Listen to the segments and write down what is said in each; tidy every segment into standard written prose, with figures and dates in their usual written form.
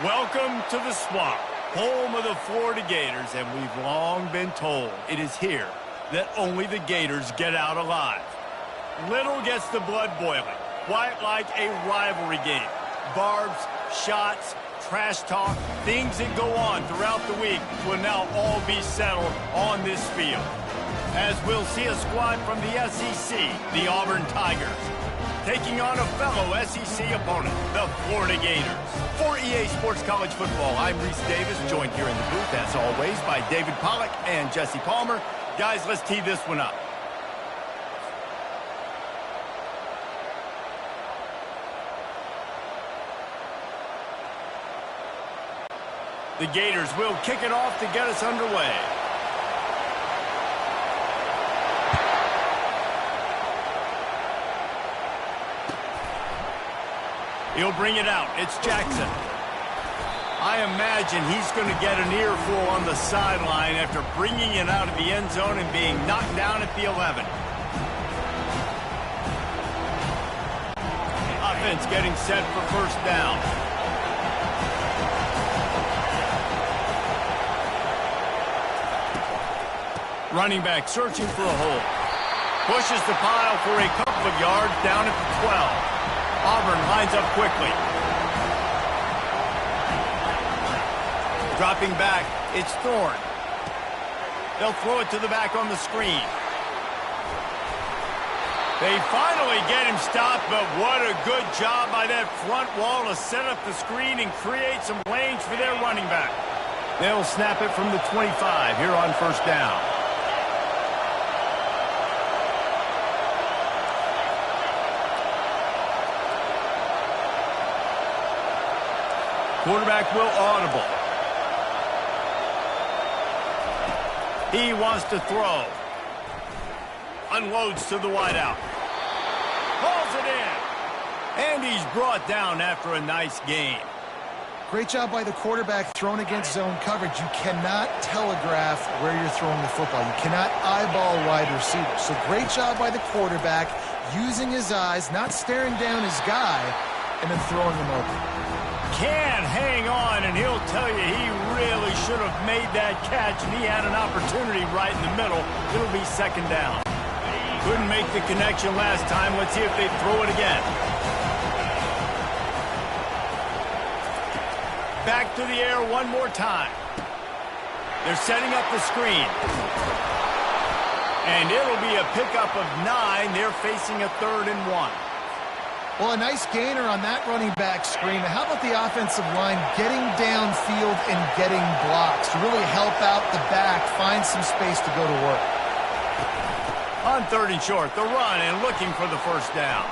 Welcome to the Swamp, home of the Florida Gators, and we've long been told it is here that only the Gators get out alive. Little gets the blood boiling, quite like a rivalry game. Barbs, shots, trash talk, things that go on throughout the week will now all be settled on this field. As we'll see a squad from the SEC, the Auburn Tigers, taking on a fellow SEC opponent, the Florida Gators. For EA Sports College Football, I'm Reese Davis, joined here in the booth, as always, by David Pollack and Jesse Palmer. Guys, let's tee this one up. The Gators will kick it off to get us underway. He'll bring it out. It's Jackson. I imagine he's going to get an earful on the sideline after bringing it out of the end zone and being knocked down at the 11. Offense getting set for first down. Running back searching for a hole. Pushes the pile for a couple of yards down at the 12. Auburn lines up quickly. Dropping back, it's Thorne. They'll throw it to the back on the screen. They finally get him stopped, but what a good job by that front wall to set up the screen and create some lanes for their running back. They'll snap it from the 25 here on first down. Quarterback will audible. He wants to throw. Unloads to the wideout. Pulls it in. And he's brought down after a nice gain. Great job by the quarterback thrown against zone coverage. You cannot telegraph where you're throwing the football. You cannot eyeball wide receivers. So great job by the quarterback using his eyes, not staring down his guy, and then throwing him open. Can hang on, and he'll tell you he really should have made that catch, and he had an opportunity right in the middle. It'll be second down. Couldn't make the connection last time. Let's see if they throw it again. Back to the air one more time. They're setting up the screen. And it'll be a pickup of 9. They're facing a 3rd and 1. Well, a nice gainer on that running back screen. How about the offensive line getting downfield and getting blocks to really help out the back, find some space to go to work? On 3rd and short, the run and looking for the first down.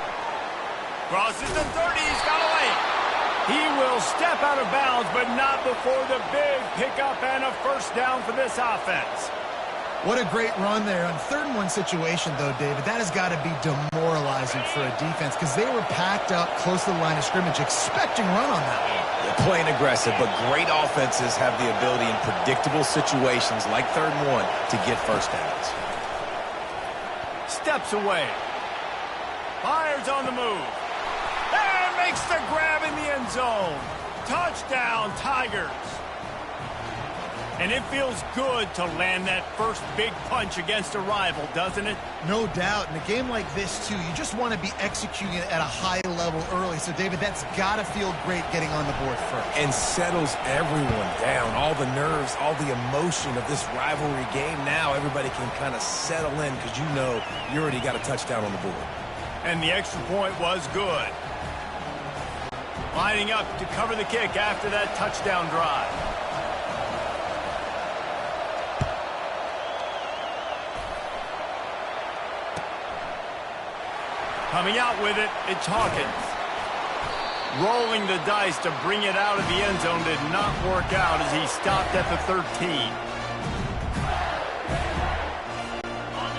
Crosses the 30, he's got away. He will step out of bounds, but not before the big pickup and a first down for this offense. What a great run there. On 3rd and 1 situation, though, David, that has got to be demoralizing for a defense because they were packed up close to the line of scrimmage, expecting run on that one. They're playing aggressive, but great offenses have the ability in predictable situations like 3rd and 1 to get first downs. Steps away. Fires on the move. And makes the grab in the end zone. Touchdown, Tigers. And it feels good to land that first big punch against a rival, doesn't it? No doubt. In a game like this, too, you just want to be executing at a high level early. So, David, that's got to feel great getting on the board first. And settles everyone down. All the nerves, all the emotion of this rivalry game. Now everybody can kind of settle in because you know you already got a touchdown on the board. And the extra point was good. Lining up to cover the kick after that touchdown drive. Coming out with it, it's Hawkins. Rolling the dice to bring it out of the end zone did not work out as he stopped at the 13.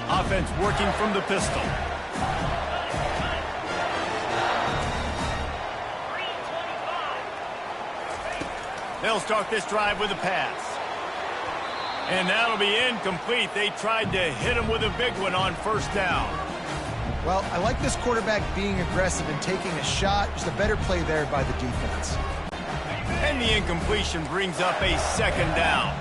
Offense working from the pistol. They'll start this drive with a pass. And that'll be incomplete. They tried to hit him with a big one on first down. Well, I like this quarterback being aggressive and taking a shot. Just a better play there by the defense. And the incompletion brings up a second down.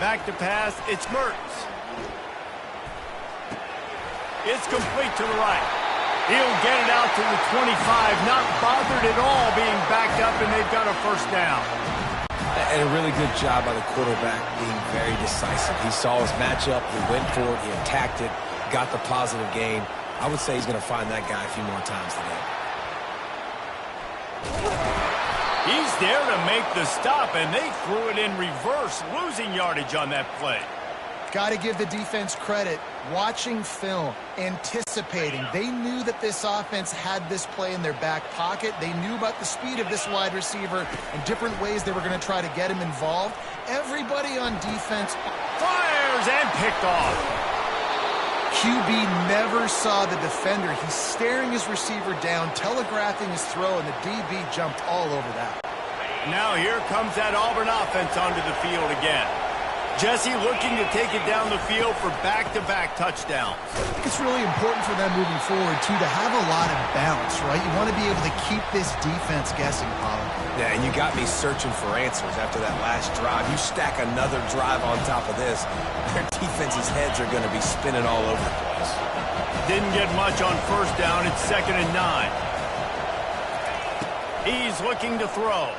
Back to pass, it's Mertens. It's complete to the right. He'll get it out to the 25, not bothered at all being backed up, and they've got a first down. And a really good job by the quarterback being very decisive. He saw his matchup, he went for it, he attacked it, got the positive gain. I would say he's going to find that guy a few more times today. He's there to make the stop, and they threw it in reverse, losing yardage on that play. Got to give the defense credit. Watching film, anticipating. They knew that this offense had this play in their back pocket. They knew about the speed of this wide receiver and different ways they were going to try to get him involved. Everybody on defense fires and picked off. QB never saw the defender. He's staring his receiver down, telegraphing his throw, and the DB jumped all over that. Now here comes that Auburn offense onto the field again. Jesse looking to take it down the field for back-to-back touchdowns. I think it's really important for them moving forward, too, to have a lot of balance, right? You want to be able to keep this defense guessing, Pollard. Yeah, and you got me searching for answers after that last drive. You stack another drive on top of this, their defense's heads are going to be spinning all over the place. Didn't get much on first down. It's 2nd and 9. He's looking to throw.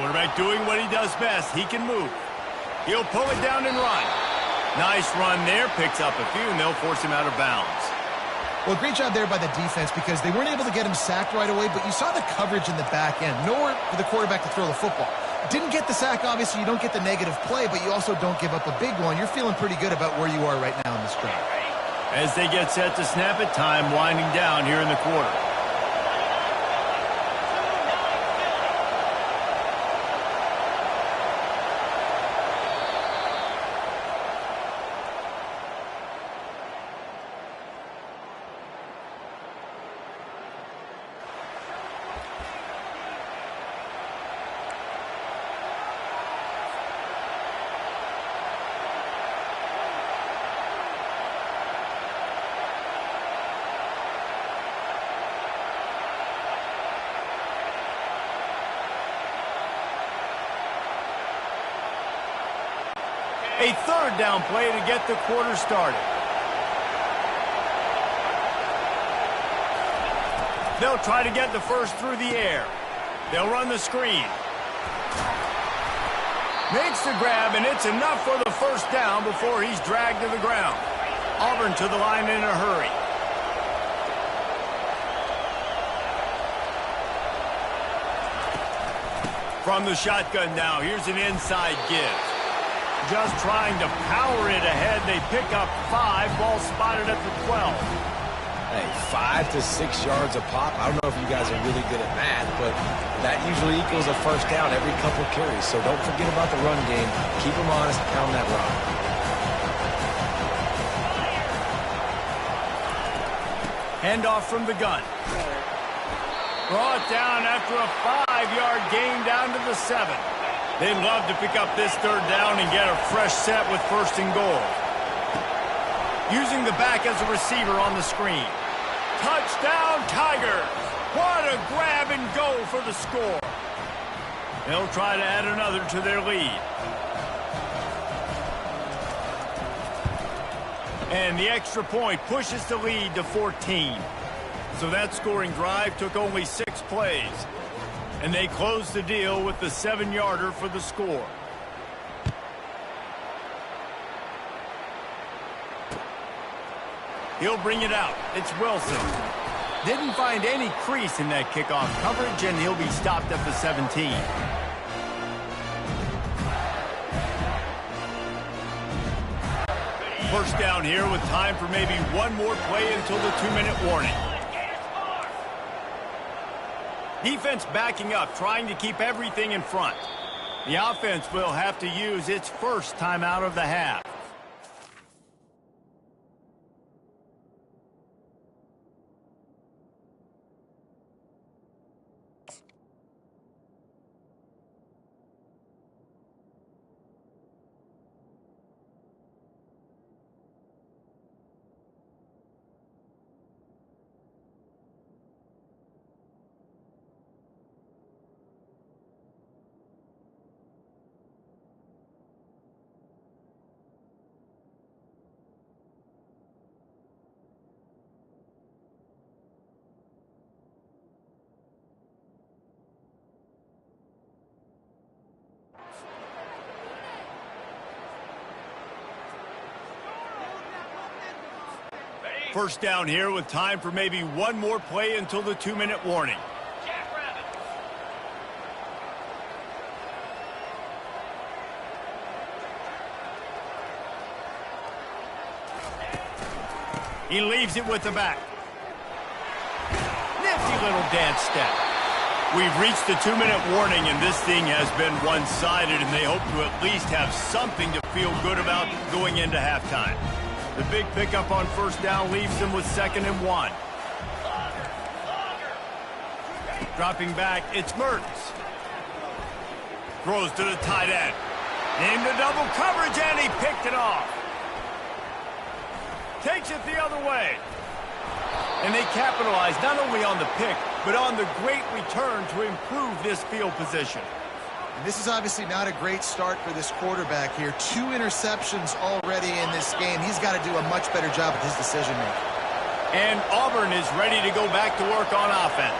Quarterback doing what he does best. He can move. He'll pull it down and run. Nice run there. Picks up a few, and they'll force him out of bounds. Well, great job there by the defense because they weren't able to get him sacked right away, but you saw the coverage in the back end. Nowhere for the quarterback to throw the football. Didn't get the sack, obviously. You don't get the negative play, but you also don't give up a big one. You're feeling pretty good about where you are right now in this drive. As they get set to snap it, time winding down here in the quarter. A third down play to get the quarter started. They'll try to get the first through the air. They'll run the screen. Makes the grab, and it's enough for the first down before he's dragged to the ground. Auburn to the line in a hurry. From the shotgun now, here's an inside give. Just trying to power it ahead. They pick up 5. Ball spotted at the 12. Hey, 5 to 6 yards a pop. I don't know if you guys are really good at math, but that usually equals a first down every couple carries. So don't forget about the run game. Keep them honest, pound that rock. Handoff from the gun. Brought down after a 5-yard gain down to the 7. They'd love to pick up this third down and get a fresh set with 1st and goal. Using the back as a receiver on the screen. Touchdown, Tigers! What a grab and go for the score. They'll try to add another to their lead. And the extra point pushes the lead to 14. So that scoring drive took only 6 plays. And they close the deal with the 7-yarder for the score. He'll bring it out. It's Wilson. Didn't find any crease in that kickoff coverage, and he'll be stopped at the 17. First down here with time for maybe one more play until the 2-minute warning. Defense backing up, trying to keep everything in front. The offense will have to use its first timeout of the half. First down here with time for maybe one more play until the 2-minute warning. He leaves it with the back. Nifty little dance step. We've reached the 2-minute warning, and this thing has been one-sided, and they hope to at least have something to feel good about going into halftime. The big pickup on first down leaves them with 2nd and 1. Dropping back, it's Mertens. Throws to the tight end. Into double coverage, and he picked it off. Takes it the other way. And they capitalize not only on the pick, but on the great return to improve this field position. And this is obviously not a great start for this quarterback here. 2 interceptions already in this game. He's got to do a much better job with his decision-making. And Auburn is ready to go back to work on offense.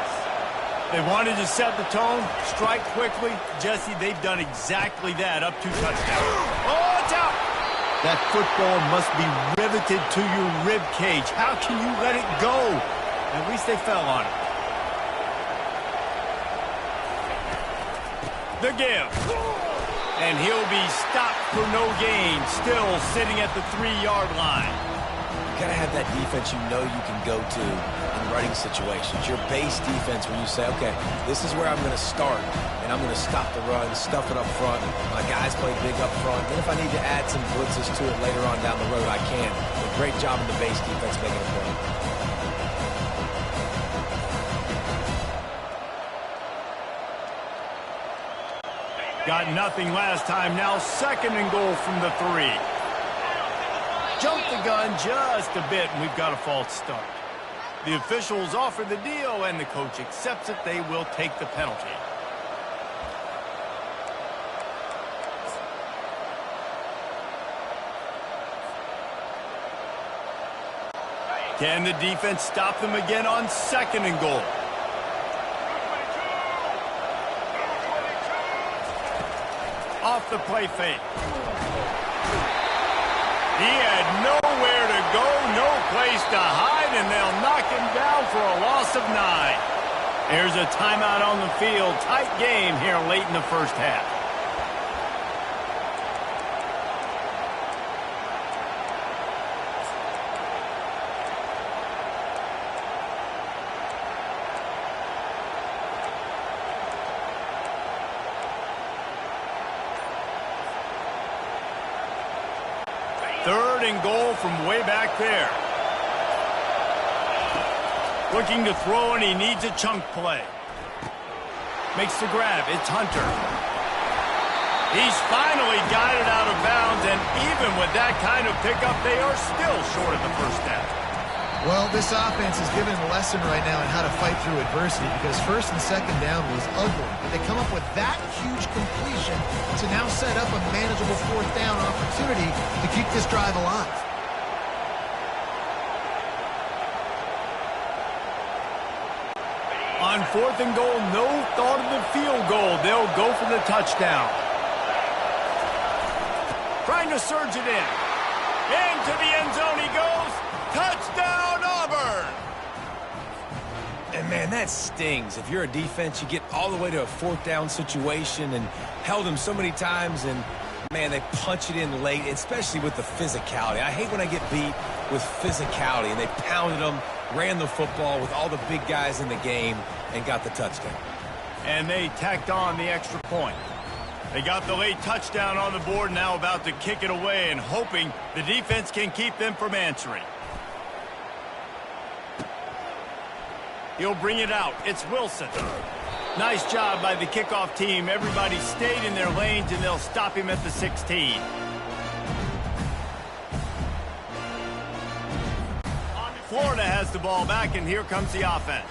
They wanted to set the tone, strike quickly. Jesse, they've done exactly that, up 2 touchdowns. Oh, it's out! That football must be riveted to your rib cage. How can you let it go? At least they fell on it. The give. And he'll be stopped for no gain, still sitting at the 3-yard line. You got to have that defense you know you can go to in running situations. Your base defense where you say, okay, this is where I'm going to start, and I'm going to stop the run, stuff it up front. My guys play big up front. Then if I need to add some blitzes to it later on down the road, I can. A great job in the base defense making a play. Got nothing last time. Now 2nd and goal from the 3. Jumped the gun just a bit, and we've got a false start. The officials offer the deal, and the coach accepts it. They will take the penalty. Can the defense stop them again on 2nd and goal? Off the play fake. He had nowhere to go, no place to hide, and they'll knock him down for a loss of 9. There's a timeout on the field. Tight game here late in the first half. Third and goal from way back there. Looking to throw, and he needs a chunk play. Makes the grab. It's Hunter. He's finally got it out of bounds, and even with that kind of pickup, they are still short of the first down. Well, this offense is giving a lesson right now on how to fight through adversity, because 1st and 2nd down was ugly. But they come up with that huge completion to now set up a manageable 4th down opportunity to keep this drive alive. On 4th and goal, no thought of the field goal. They'll go for the touchdown. Trying to surge it in. Into the end zone he goes. Touchdown, Auburn! And, man, that stings. If you're a defense, you get all the way to a 4th down situation and held them so many times, and, man, they punch it in late, especially with the physicality. I hate when I get beat with physicality, and they pounded them, ran the football with all the big guys in the game, and got the touchdown. And they tacked on the extra point. They got the late touchdown on the board, now about to kick it away and hoping the defense can keep them from answering. He'll bring it out. It's Wilson. Nice job by the kickoff team. Everybody stayed in their lanes, and they'll stop him at the 16. Florida has the ball back, and here comes the offense.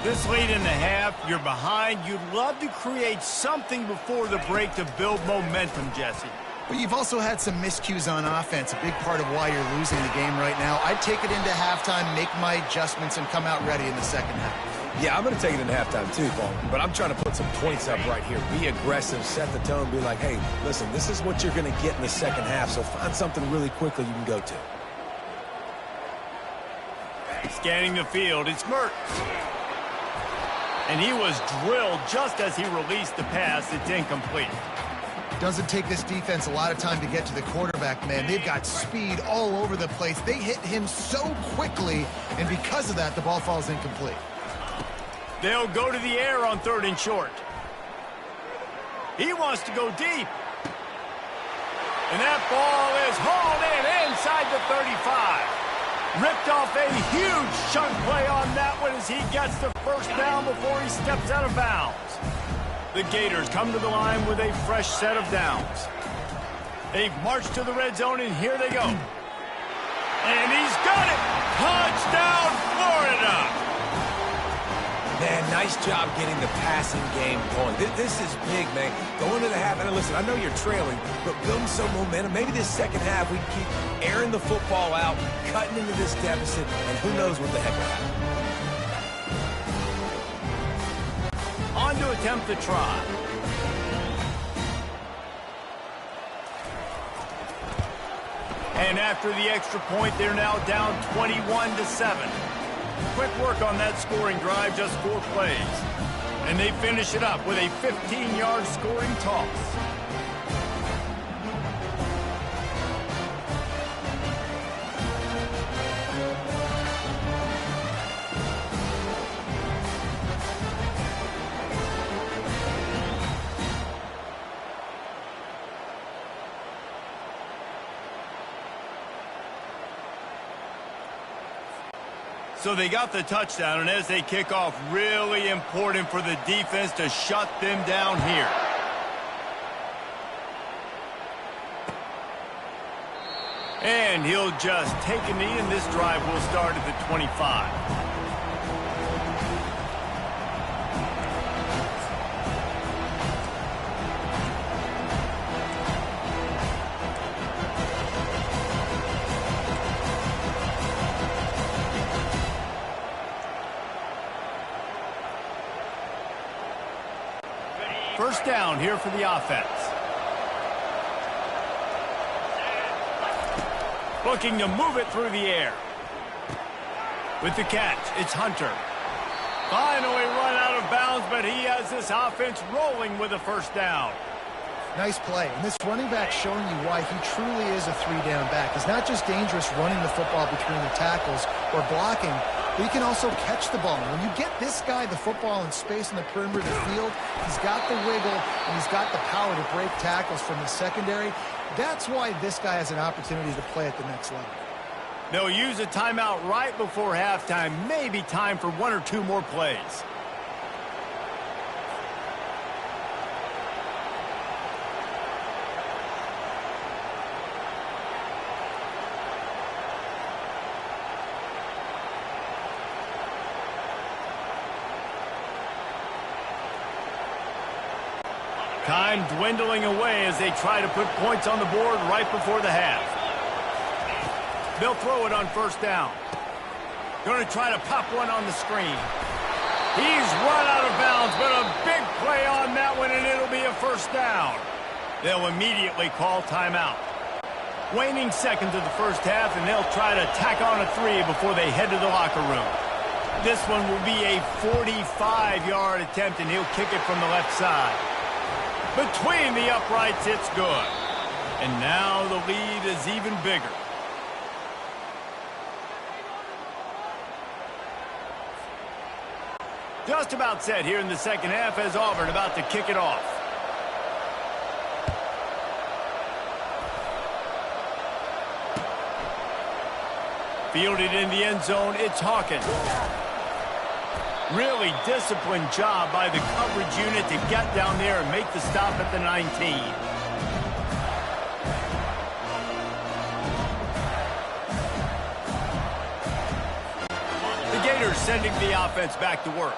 This late in the half, you're behind. You'd love to create something before the break to build momentum, Jesse. But you've also had some miscues on offense, a big part of why you're losing the game right now. I'd take it into halftime, make my adjustments, and come out ready in the 2nd half. Yeah, I'm going to take it into halftime too, Paul. But I'm trying to put some points up right here. Be aggressive, set the tone, be like, hey, listen, this is what you're going to get in the 2nd half, so find something really quickly you can go to. Scanning the field, it's Mertz. And he was drilled just as he released the pass. It's incomplete. Doesn't take this defense a lot of time to get to the quarterback, man. They've got speed all over the place. They hit him so quickly, and because of that, the ball falls incomplete. They'll go to the air on 3rd and short. He wants to go deep. And that ball is hauled in inside the 35. Ripped off a huge chunk play on that one as he gets the first down before he steps out of bounds. The Gators come to the line with a fresh set of downs. They've marched to the red zone, and here they go. And he's got it! Touchdown, Florida! Man, nice job getting the passing game going. This is big, man. Going to the half, and listen, I know you're trailing, but building some momentum. Maybe this second half we can keep airing the football out, cutting into this deficit, and who knows what the heck will happen. On to attempt the try. And after the extra point, they're now down 21-7. Quick work on that scoring drive, just 4 plays. And they finish it up with a 15-yard scoring toss. So they got the touchdown, and as they kick off, really important for the defense to shut them down here. And he'll just take a knee, and this drive will start at the 25. First down here for the offense. Looking to move it through the air. With the catch, it's Hunter. Finally run out of bounds, but he has this offense rolling with a first down. Nice play. And this running back showing you why he truly is a 3-down back. He's not just dangerous running the football between the tackles or blocking, but he can also catch the ball. When you get this guy the football in space in the perimeter of the field, he's got the wiggle and he's got the power to break tackles from the secondary. That's why this guy has an opportunity to play at the next level. They'll use a timeout right before halftime. Maybe time for 1 or 2 more plays. Time dwindling away as they try to put points on the board right before the half. They'll throw it on first down. Going to try to pop one on the screen. He's run out of bounds, but a big play on that one, and it'll be a first down. They'll immediately call timeout. Waning seconds of the first half, and they'll try to tack on a 3 before they head to the locker room. This one will be a 45-yard attempt, and he'll kick it from the left side. Between the uprights, it's good. And now the lead is even bigger. Just about set here in the second half as Auburn about to kick it off. Fielded in the end zone, it's Hawkins. Really disciplined job by the coverage unit to get down there and make the stop at the 19. The Gators sending the offense back to work.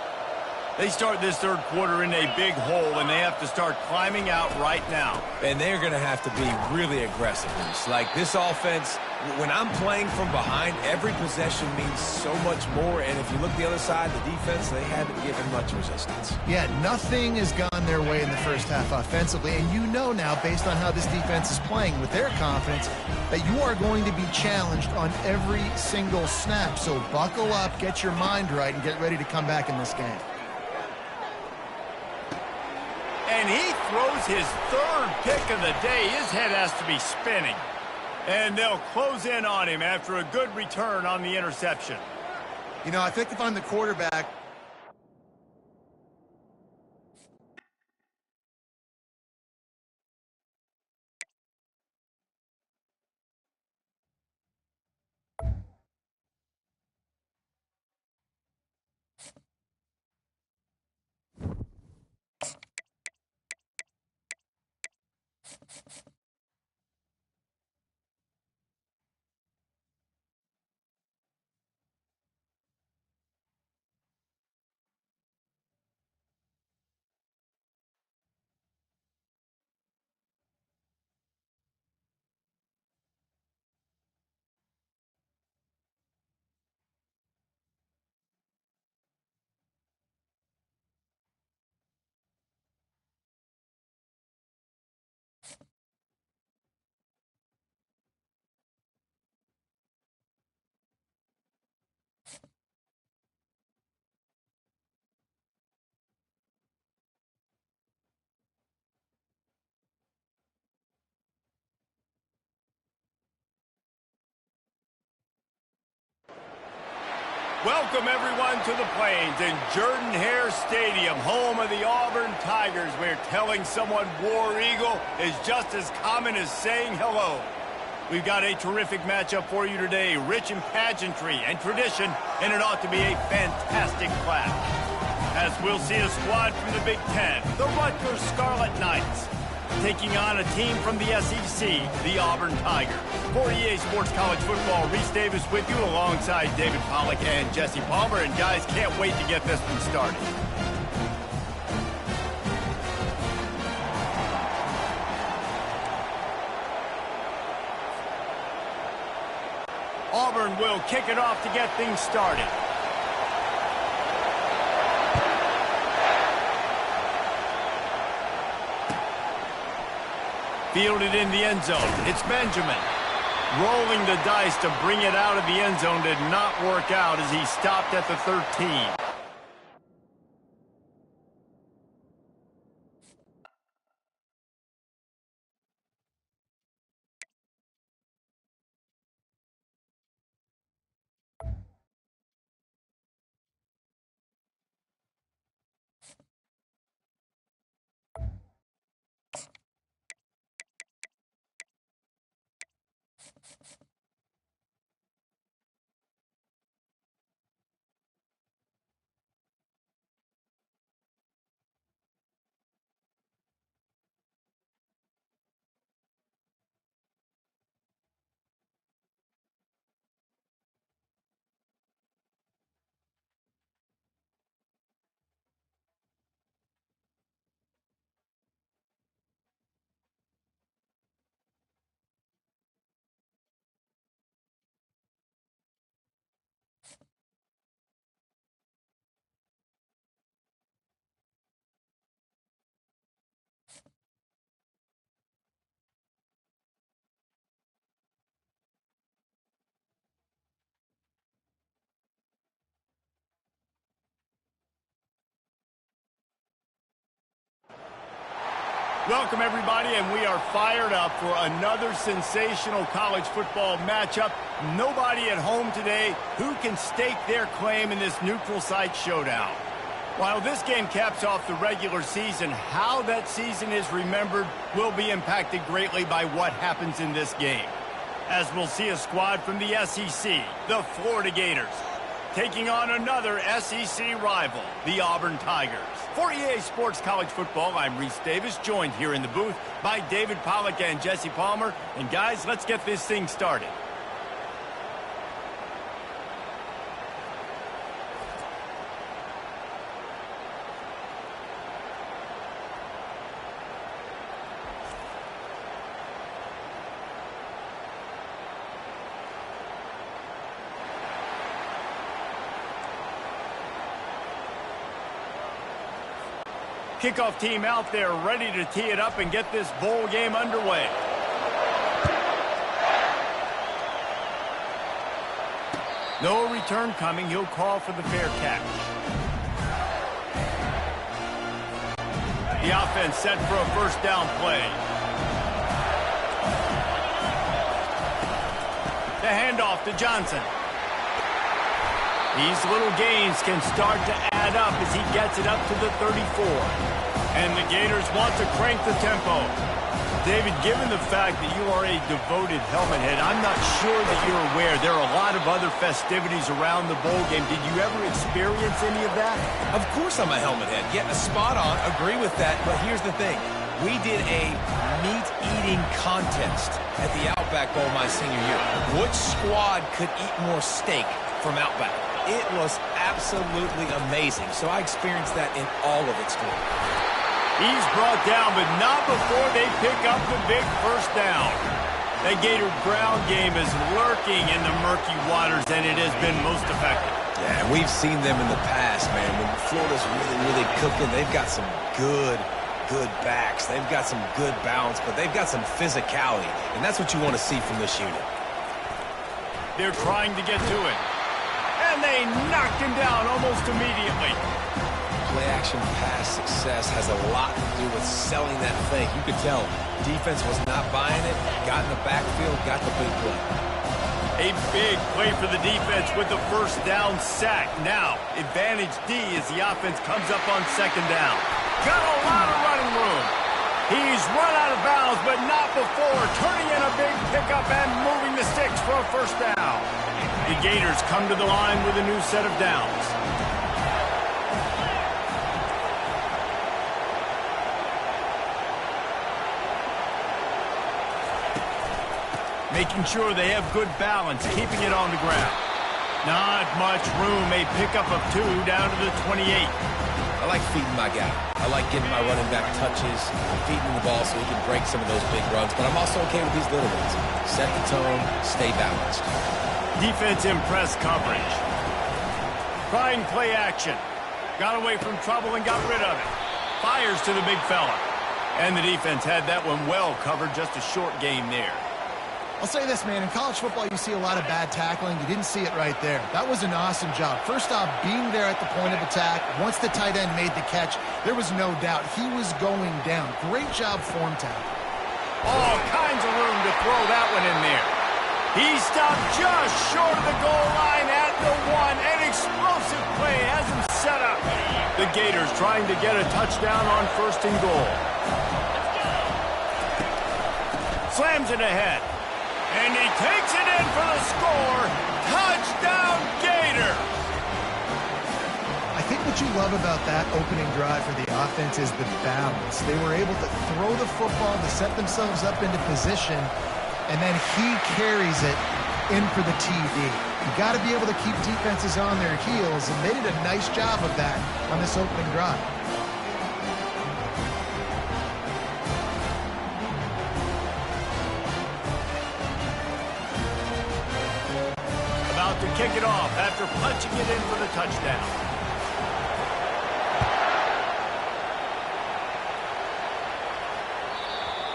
They start this third quarter in a big hole, and they have to start climbing out right now. And they're going to have to be really aggressive. Like this offense, when I'm playing from behind, every possession means so much more. And if you look the other side, the defense, they haven't given much resistance. Yeah, nothing has gone their way in the first half offensively. And you know now, based on how this defense is playing with their confidence, that you are going to be challenged on every single snap. So buckle up, get your mind right, and get ready to come back in this game. And he throws his third pick of the day. His head has to be spinning. And they'll close in on him after a good return on the interception. You know, I think if I'm the quarterback, Welcome, everyone, to the Plains and Jordan-Hare Stadium, home of the Auburn Tigers, where telling someone War Eagle is just as common as saying hello. We've got a terrific matchup for you today, rich in pageantry and tradition, and it ought to be a fantastic clash. As we'll see a squad from the Big Ten, the Rutgers Scarlet Knights, taking on a team from the SEC, the Auburn Tigers. For EA Sports College Football, Reese Davis with you alongside David Pollack and Jesse Palmer. And guys, can't wait to get this one started. Auburn will kick it off to get things started. Fielded in the end zone. It's Benjamin. Rolling the dice to bring it out of the end zone did not work out as he stopped at the 13. Welcome, everybody, and we are fired up for another sensational college football matchup. Nobody at home today who can stake their claim in this neutral site showdown. While this game caps off the regular season, how that season is remembered will be impacted greatly by what happens in this game. As we'll see a squad from the SEC, the Florida Gators, taking on another SEC rival, the Auburn Tigers. For EA Sports College Football, I'm Reese Davis, joined here in the booth by David Pollack and Jesse Palmer. And guys, let's get this thing started. Kickoff team out there ready to tee it up and get this bowl game underway. No return coming. He'll call for the fair catch. The offense set for a first down play. The handoff to Johnson. These little gains can start to add up as he gets it up to the 34. And the Gators want to crank the tempo. David, given the fact that you are a devoted helmet head, I'm not sure that you're aware there are a lot of other festivities around the bowl game. Did you ever experience any of that? Of course I'm a helmet head. Yeah, spot on. Agree with that. But here's the thing. We did a meat-eating contest at the Outback Bowl my senior year. Which squad could eat more steak from Outback? It was absolutely amazing. So I experienced that in all of its glory. He's brought down, but not before they pick up the big first down. That Gator ground game is lurking in the murky waters, and it has been most effective. Yeah, and we've seen them in the past, man. When Florida's really cooking, they've got some good backs. They've got some good balance, but they've got some physicality, and that's what you want to see from this unit. They're trying to get to it, and they knocked him down almost immediately. Play-action pass success has a lot to do with selling that fake. You could tell defense was not buying it, got in the backfield, got the big play. A big play for the defense with the first down sack. Now, advantage D as the offense comes up on second down. Got a lot of running room. He's run out of bounds, but not before turning in a big pickup and moving the sticks for a first down. The Gators come to the line with a new set of downs. Making sure they have good balance, keeping it on the ground. Not much room, a pickup of 2 down to the 28. I like feeding my guy. I like getting my running back touches, feeding him the ball so he can break some of those big runs, but I'm also okay with these little ones. Set the tone, stay balanced. Defense in press coverage. Trying play action. Got away from trouble and got rid of it. Fires to the big fella. And the defense had that one well covered, just a short game there. I'll say this, man. In college football, you see a lot of bad tackling. You didn't see it right there. That was an awesome job. First off, being there at the point of attack. Once the tight end made the catch, there was no doubt he was going down. Great job form tackle. All kinds of room to throw that one in there. He stopped just short of the goal line at the 1. An explosive play has him set up. The Gators trying to get a touchdown on first and goal. Slams it ahead. And he takes it in for the score. Touchdown, Gator! I think what you love about that opening drive for the offense is the balance. They were able to throw the football to set themselves up into position, and then he carries it in for the TD. You got to be able to keep defenses on their heels, and they did a nice job of that on this opening drive. To kick it off after punching it in for the touchdown.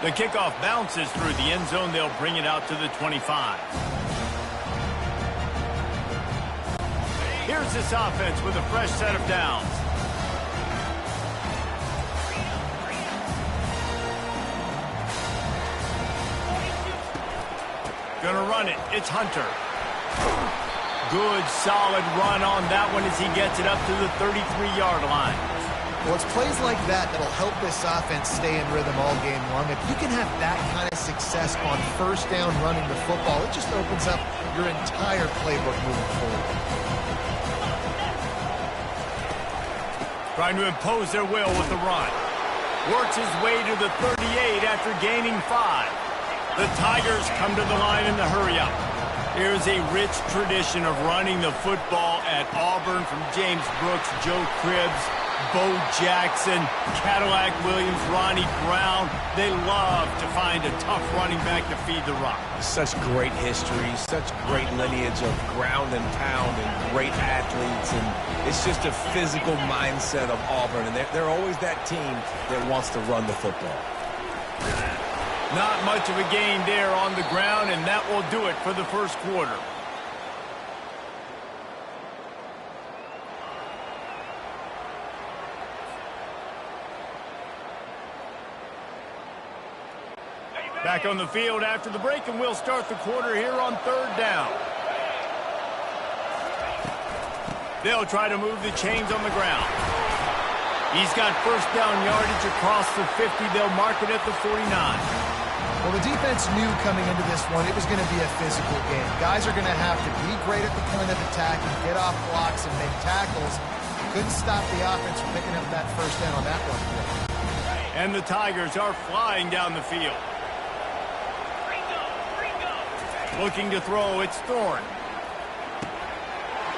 The kickoff bounces through the end zone. They'll bring it out to the 25. Here's this offense with a fresh set of downs. Gonna run it. It's Hunter. Good, solid run on that one as he gets it up to the 33-yard line. Well, it's plays like that that'll help this offense stay in rhythm all game long. If you can have that kind of success on first down running the football, it just opens up your entire playbook moving forward. Trying to impose their will with the run. Works his way to the 38 after gaining 5. The Tigers come to the line in the hurry-up. There's a rich tradition of running the football at Auburn, from James Brooks, Joe Cribbs, Bo Jackson, Cadillac Williams, Ronnie Brown. They love to find a tough running back to feed the rock. Such great history, such great lineage of ground and pound and great athletes. And it's just a physical mindset of Auburn. And they're always that team that wants to run the football. Not much of a gain there on the ground, and that will do it for the first quarter. Back on the field after the break, and we'll start the quarter here on third down. They'll try to move the chains on the ground. He's got first down yardage across the 50. They'll mark it at the 49. Well, the defense knew coming into this one it was going to be a physical game. Guys are going to have to be great at the point of attack and get off blocks and make tackles. Couldn't stop the offense from picking up that first down on that one. And the Tigers are flying down the field. Looking to throw, it's Thorne.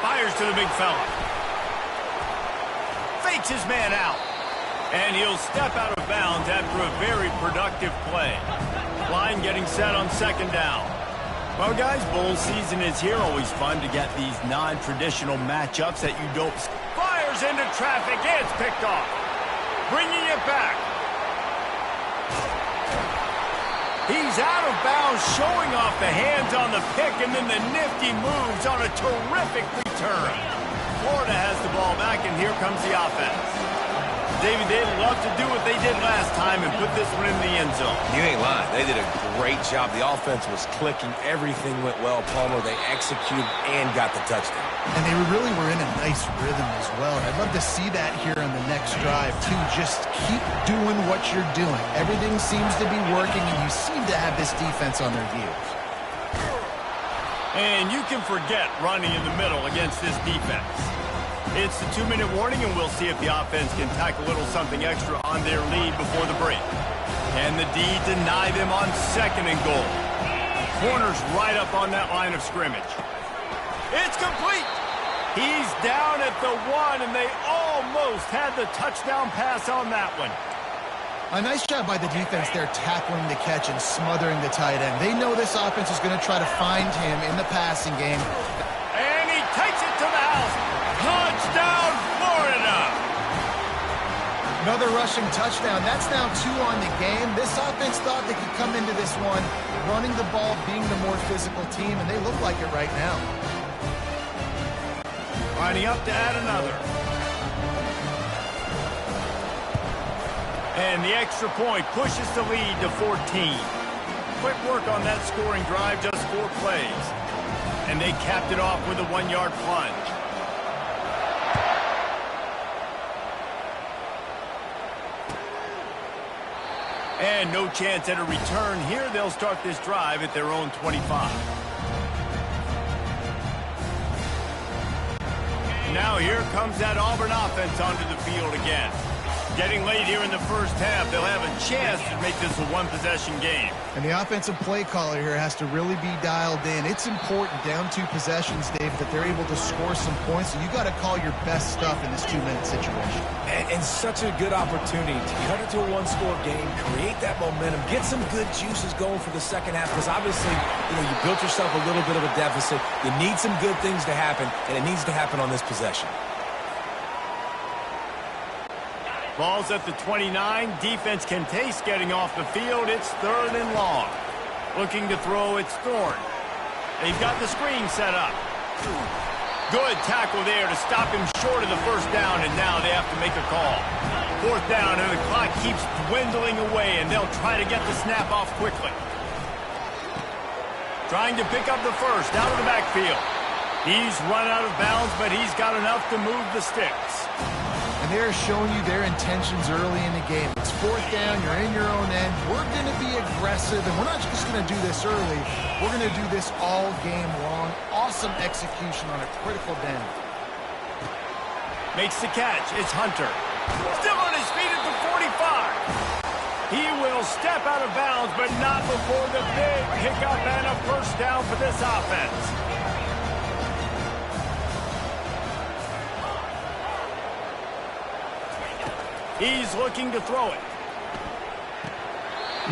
Fires to the big fella. Fakes his man out. And he'll step out of bounds after a very productive play. Line getting set on second down. Well, guys, bowl season is here. Always fun to get these non-traditional matchups that you don't... Fires into traffic. It's picked off. Bringing it back. He's out of bounds, showing off the hands on the pick, and then the nifty moves on a terrific return. Florida has the ball back, and here comes the offense. David, they'd love to do what they did last time and put this one in the end zone. You ain't lying. They did a great job. The offense was clicking. Everything went well, Palmer. They executed and got the touchdown. And they really were in a nice rhythm as well. I'd love to see that here on the next drive, too. Just keep doing what you're doing. Everything seems to be working, and you seem to have this defense on their heels. And you can forget running in the middle against this defense. It's the 2-minute warning, and we'll see if the offense can tack a little something extra on their lead before the break. Can the D deny them on second and goal? Corner's right up on that line of scrimmage. It's complete. He's down at the 1, and they almost had the touchdown pass on that one. A nice job by the defense there, tackling the catch and smothering the tight end. They know this offense is going to try to find him in the passing game. And he takes it to the house. Touchdown, Florida! Another rushing touchdown. That's now 2 on the game. This offense thought they could come into this one running the ball, being the more physical team, and they look like it right now. Lining up to add another. And the extra point pushes the lead to 14. Quick work on that scoring drive, just 4 plays. And they capped it off with a 1-yard plunge. And no chance at a return here. They'll start this drive at their own 25. Now here comes that Auburn offense onto the field again. Getting late here in the first half, they'll have a chance to make this a one-possession game. And the offensive play caller here has to really be dialed in. It's important, down 2 possessions, Dave, that they're able to score some points. So you got to call your best stuff in this 2-minute situation. And such a good opportunity to cut it to a 1-score game, create that momentum, get some good juices going for the second half. Because obviously, you built yourself a little bit of a deficit. You need some good things to happen, and it needs to happen on this possession. Ball's at the 29. Defense can taste getting off the field. It's 3rd and long. Looking to throw, it's Thorne. They've got the screen set up. Good tackle there to stop him short of the first down, and now they have to make a call. 4th down, and the clock keeps dwindling away, and they'll try to get the snap off quickly. Trying to pick up the first out of the backfield. He's run out of bounds, but he's got enough to move the sticks. And they're showing you their intentions early in the game. It's 4th down, you're in your own end. We're going to be aggressive, and we're not just going to do this early. We're going to do this all game long. Awesome execution on a critical down. Makes the catch. It's Hunter. Still on his feet at the 45. He will step out of bounds, but not before the big pickup and a first down for this offense. He's looking to throw it.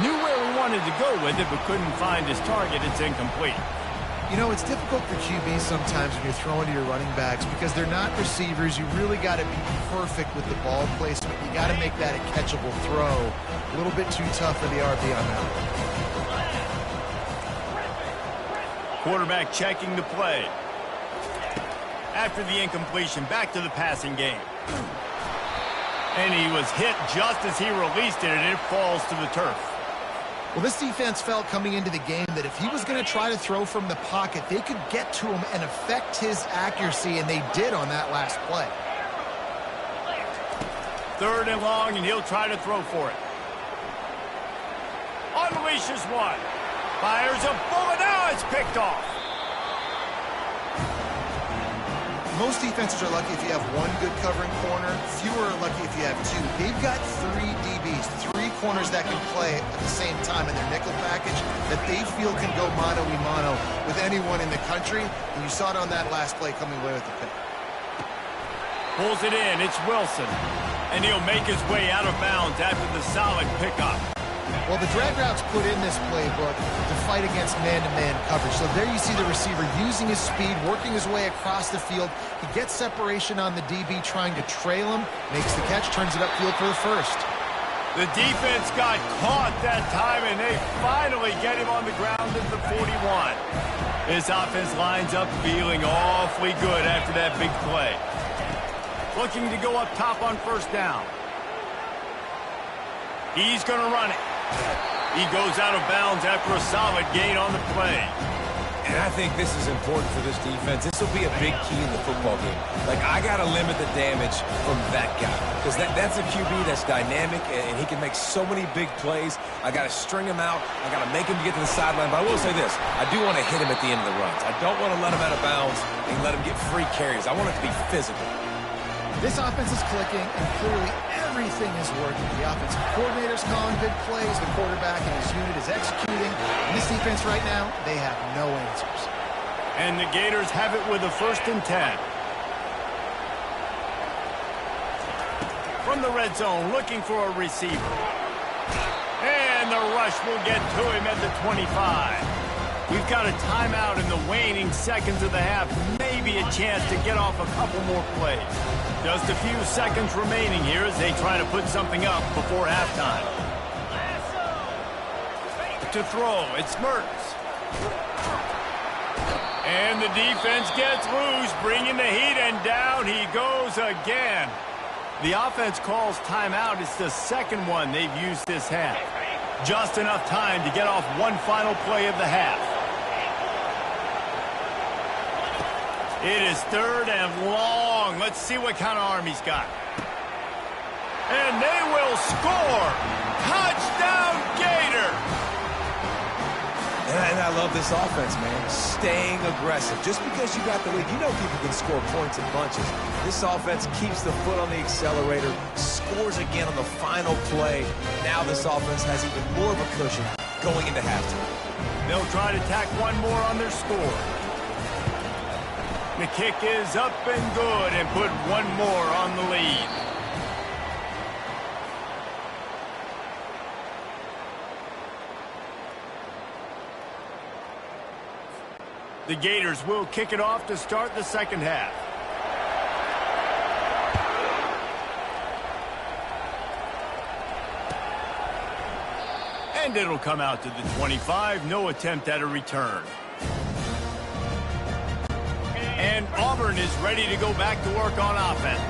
Knew where he wanted to go with it, but couldn't find his target. It's incomplete. You know, it's difficult for QBs sometimes when you're throwing to your running backs because they're not receivers. You really got to be perfect with the ball placement. You got to make that a catchable throw. A little bit too tough for the RB on that one. Quarterback checking the play. After the incompletion, back to the passing game. And he was hit just as he released it, and it falls to the turf. Well, this defense felt coming into the game that if he was going to try to throw from the pocket, they could get to him and affect his accuracy, and they did on that last play. 3rd and long, and he'll try to throw for it. Unleashes one. Fires a bullet. Now it's picked off. Most defenses are lucky if you have one good covering corner. Fewer are lucky if you have two. They've got 3 DBs, 3 corners that can play at the same time in their nickel package that they feel can go mano-a-mano with anyone in the country. And you saw it on that last play coming away with the pick. Pulls it in. It's Wilson. And he'll make his way out of bounds after the solid pickup. Well, the drag routes put in this playbook to fight against man-to-man coverage. So there you see the receiver using his speed, working his way across the field. He gets separation on the DB trying to trail him, makes the catch, turns it upfield for the first. The defense got caught that time, and they finally get him on the ground at the 41. This offense lines up feeling awfully good after that big play. Looking to go up top on 1st down. He's going to run it. He goes out of bounds after a solid gain on the play. And I think this is important for this defense. This will be a big key in the football game. Like, I got to limit the damage from that guy. Because that's a QB that's dynamic, and he can make so many big plays. I got to string him out. I got to make him get to the sideline. But I will say this. I do want to hit him at the end of the runs. I don't want to let him out of bounds and let him get free carries. I want it to be physical. This offense is clicking, and clearly everything is working. The offensive coordinator's calling good plays. The quarterback and his unit is executing. And this defense right now, they have no answers. And the Gators have it with a 1st and 10. From the red zone, looking for a receiver. And the rush will get to him at the 25. We've got a timeout in the waning seconds of the half. Maybe a chance to get off a couple more plays. Just a few seconds remaining here as they try to put something up before halftime. To throw, it's Mertz. And the defense gets loose, bringing the heat, and down he goes again. The offense calls timeout. It's the 2nd one they've used this half. Just enough time to get off one final play of the half. It is 3rd and long. Let's see what kind of arm he's got. And they will score. Touchdown, Gator. And I love this offense, man. Staying aggressive. Just because you got the lead, you know people can score points in bunches. This offense keeps the foot on the accelerator, scores again on the final play. Now this offense has even more of a cushion going into halftime. They'll try to tack one more on their score. The kick is up and good, and put one more on the lead. The Gators will kick it off to start the 2nd half. And it'll come out to the 25. No attempt at a return. And Auburn is ready to go back to work on offense.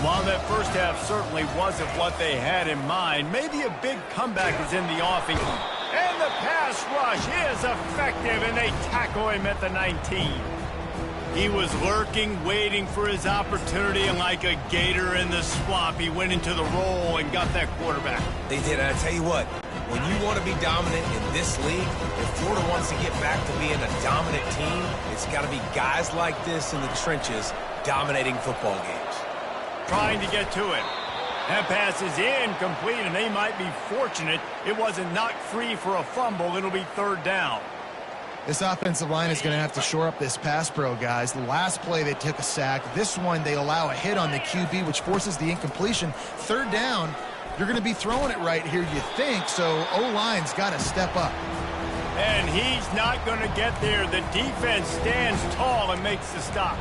While that first half certainly wasn't what they had in mind, maybe a big comeback is in the offing. And the pass rush is effective, and they tackle him at the 19. He was lurking, waiting for his opportunity, and like a gator in the swamp, he went into the roll and got that quarterback. They did, and I tell you what, when you want to be dominant in this league, if Florida wants to get back to being a dominant team, it's got to be guys like this in the trenches dominating football games. Trying to get to it. That pass is incomplete, and they might be fortunate it wasn't knocked free for a fumble. It'll be 3rd down. This offensive line is going to have to shore up this pass pro, guys. The last play they took a sack. This one they allow a hit on the QB, which forces the incompletion. Third down, you're going to be throwing it right here, you think, so O-line's got to step up. And he's not going to get there. The defense stands tall and makes the stop.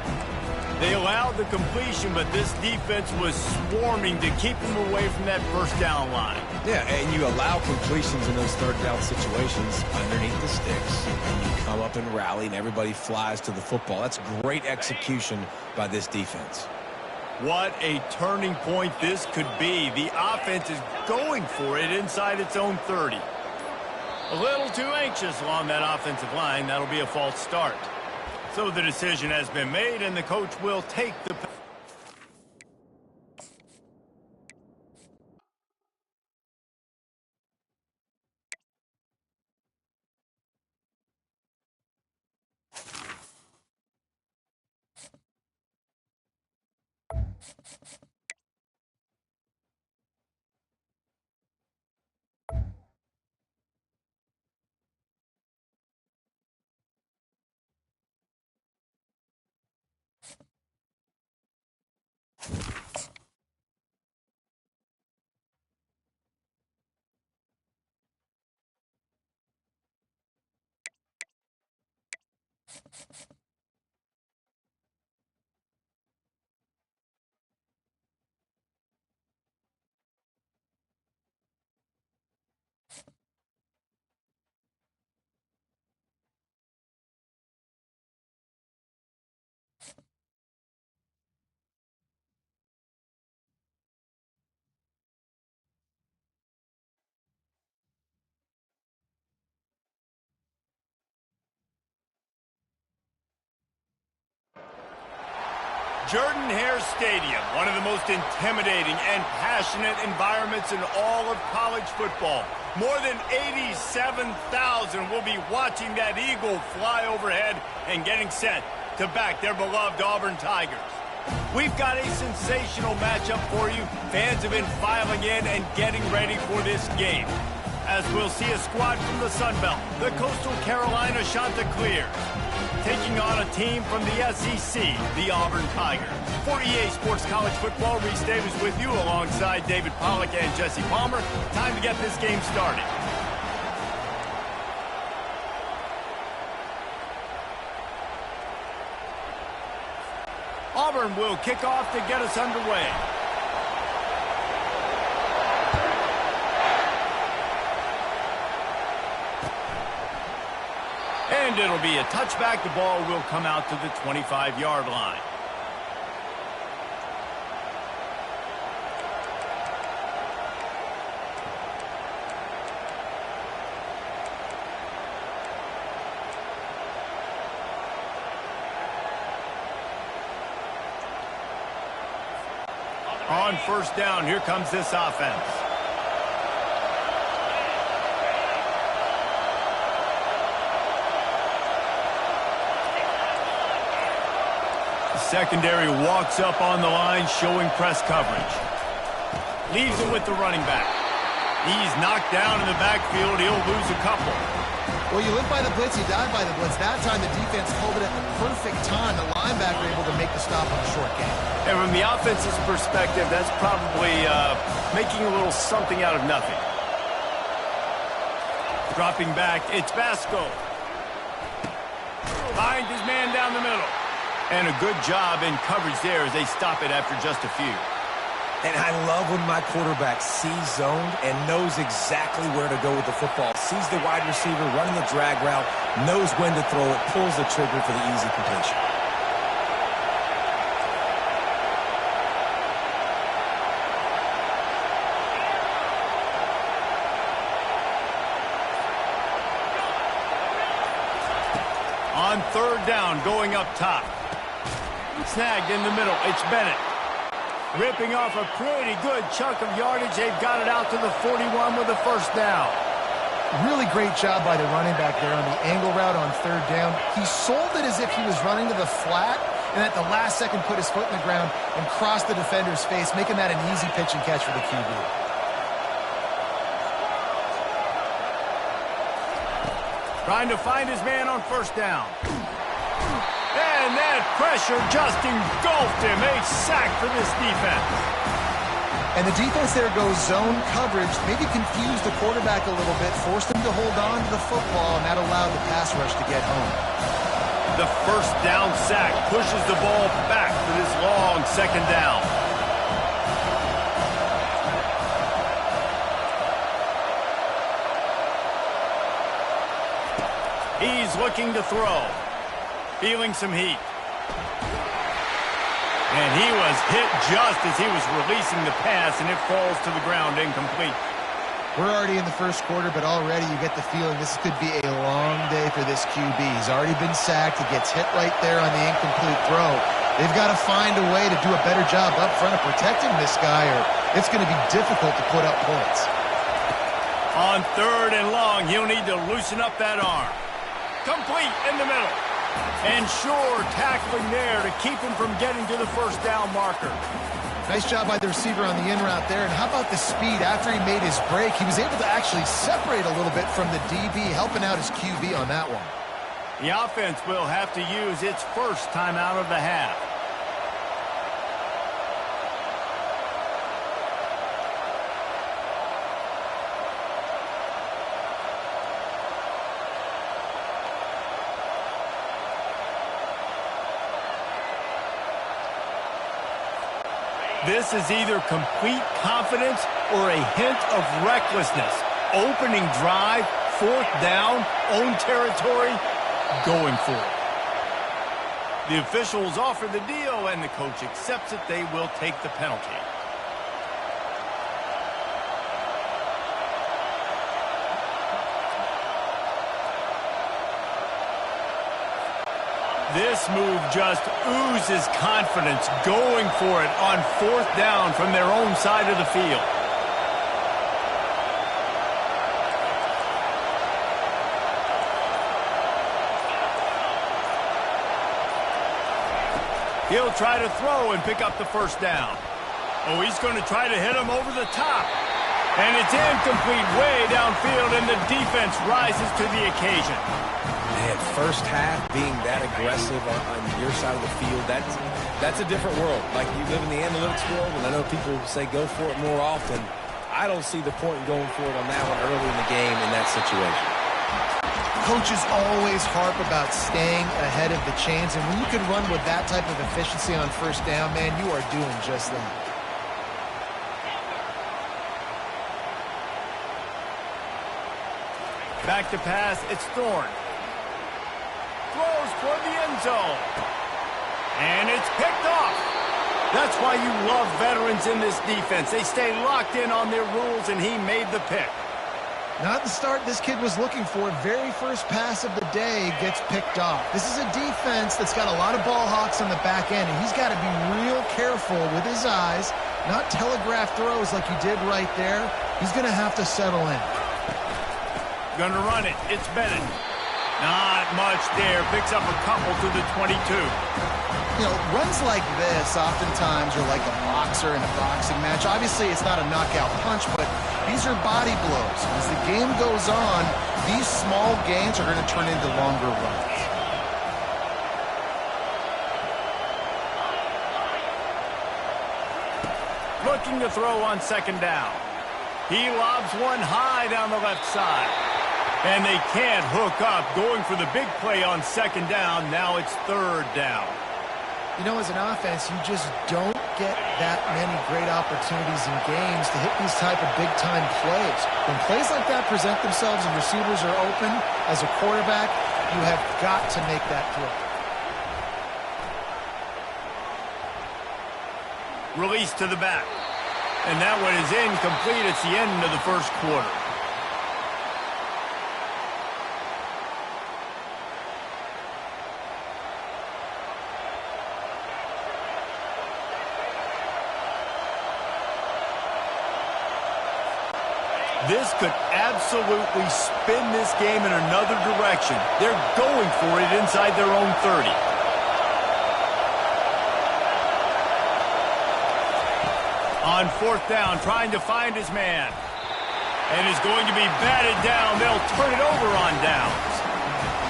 They allowed the completion, but this defense was swarming to keep him away from that first down line. Yeah, and you allow completions in those third down situations underneath the sticks, and you come up and rally, and everybody flies to the football. That's great execution by this defense. What a turning point this could be. The offense is going for it inside its own 30. A little too anxious along that offensive line. That'll be a false start. So the decision has been made, and the coach will take the... Jordan-Hare Stadium, one of the most intimidating and passionate environments in all of college football. More than 87,000 will be watching that eagle fly overhead and getting set to back their beloved Auburn Tigers. We've got a sensational matchup for you. Fans have been filing in and getting ready for this game, as we'll see a squad from the Sun Belt, the Coastal Carolina Chanticleers, taking on a team from the SEC, the Auburn Tigers. For EA Sports College Football, Reese Davis with you alongside David Pollack and Jesse Palmer. Time to get this game started. Auburn will kick off to get us underway. And it'll be a touchback. The ball will come out to the 25-yard line. On first down, here comes this offense. Secondary walks up on the line, showing press coverage. Leaves it with the running back. He's knocked down in the backfield. He'll lose a couple. Well, you live by the blitz, you die by the blitz. That time the defense called it at the perfect time. The linebacker able to make the stop on a short gain. And from the offense's perspective, that's probably making a little something out of nothing. Dropping back, it's Vasco. Finds his man down the middle. And a good job in coverage there as they stop it after just a few. And I love when my quarterback sees zoned and knows exactly where to go with the football. Sees the wide receiver running the drag route, knows when to throw it, pulls the trigger for the easy completion. On third down, going up top. Snagged in the middle. It's Bennett. Ripping off a pretty good chunk of yardage. They've got it out to the 41 with a first down. Really great job by the running back there on the angle route on third down. He sold it as if he was running to the flat, and at the last second put his foot in the ground and crossed the defender's face, making that an easy pitch and catch for the QB. Trying to find his man on first down. And that pressure just engulfed him. A sack for this defense. And the defense there goes zone coverage, maybe confused the quarterback a little bit, forced him to hold on to the football, and that allowed the pass rush to get home. The first down sack pushes the ball back for this long second down. He's looking to throw. Feeling some heat. And he was hit just as he was releasing the pass, and it falls to the ground incomplete. We're already in the first quarter, but already you get the feeling this could be a long day for this QB. He's already been sacked. He gets hit right there on the incomplete throw. They've got to find a way to do a better job up front of protecting this guy, or it's going to be difficult to put up points. On third and long, he'll need to loosen up that arm. Complete in the middle. And sure, tackling there to keep him from getting to the first down marker. Nice job by the receiver on the in route there. And how about the speed? After he made his break, he was able to actually separate a little bit from the DB, helping out his QB on that one. The offense will have to use its first timeout of the half. This is either complete confidence or a hint of recklessness. Opening drive, fourth down, own territory, going for it. The officials offer the deal, and the coach accepts it. They will take the penalty. This move just oozes confidence, going for it on fourth down from their own side of the field. He'll try to throw and pick up the first down. Oh, he's going to try to hit him over the top. And it's incomplete way downfield, and the defense rises to the occasion. Man, first half being that aggressive on your side of the field, that's a different world. Like, you live in the analytics world, and I know people say go for it more often. I don't see the point in going for it on that one early in the game in that situation. Coaches always harp about staying ahead of the chains, and when you can run with that type of efficiency on first down, man, you are doing just that. Back to pass, it's Thorne. Throws toward the end zone. And it's picked off. That's why you love veterans in this defense. They stay locked in on their rules, and he made the pick. Not the start this kid was looking for. Very first pass of the day gets picked off. This is a defense that's got a lot of ball hawks on the back end, and he's got to be real careful with his eyes, not telegraph throws like he did right there. He's going to have to settle in. Going to run it. It's Bennett. Not much there. Picks up a couple to the 22. You know, runs like this oftentimes are like a boxer in a boxing match. Obviously, it's not a knockout punch, but these are body blows. As the game goes on, these small gains are going to turn into longer runs. Looking to throw on second down. He lobs one high down the left side. And they can't hook up, going for the big play on second down. Now it's third down. You know, as an offense, you just don't get that many great opportunities in games to hit these type of big-time plays. When plays like that present themselves and receivers are open, as a quarterback, you have got to make that throw. Release to the back. And that one is incomplete. It's the end of the first quarter. This could absolutely spin this game in another direction. They're going for it inside their own 30. On fourth down, trying to find his man. And is going to be batted down. They'll turn it over on downs.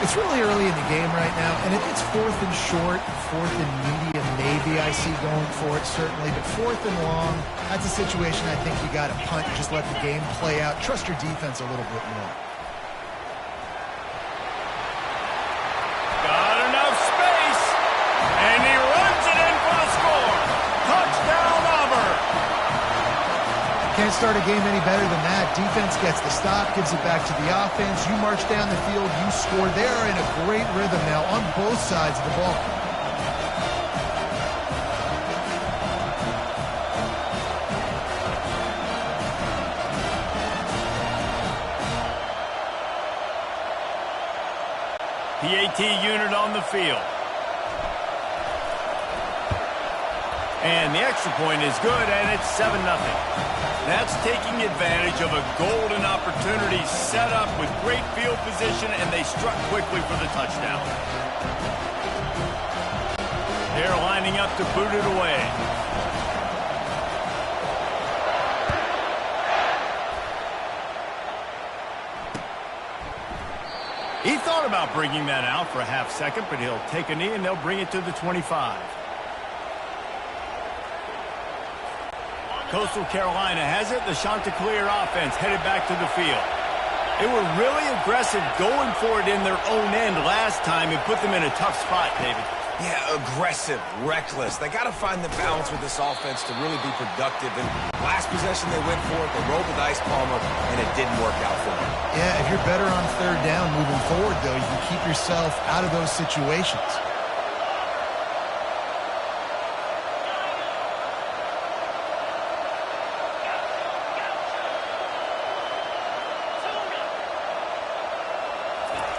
It's really early in the game right now, and if it's 4th and short, 4th and medium, maybe I see going for it, certainly. But 4th and long, that's a situation I think you got to punt, just let the game play out. Trust your defense a little bit more. Got enough space, and he runs it in for the score. Touchdown, Auburn. Can't start a game any better than that. Defense gets the stop, gives it back to the offense. You march down the field, you score. They're in a great rhythm now on both sides of the ball. PAT unit on the field. And the extra point is good, and it's 7-0. That's taking advantage of a golden opportunity set up with great field position, and they struck quickly for the touchdown. They're lining up to boot it away. He thought about bringing that out for a half second, but he'll take a knee, and they'll bring it to the 25. Coastal Carolina has it. The Chanticleer offense headed back to the field. They were really aggressive going for it in their own end last time and put them in a tough spot, David. Yeah, aggressive, reckless. They got to find the balance with this offense to really be productive. And last possession they went for it. They rolled the dice, Palmer, and it didn't work out for them. Yeah, if you're better on 3rd down moving forward, though, you can keep yourself out of those situations.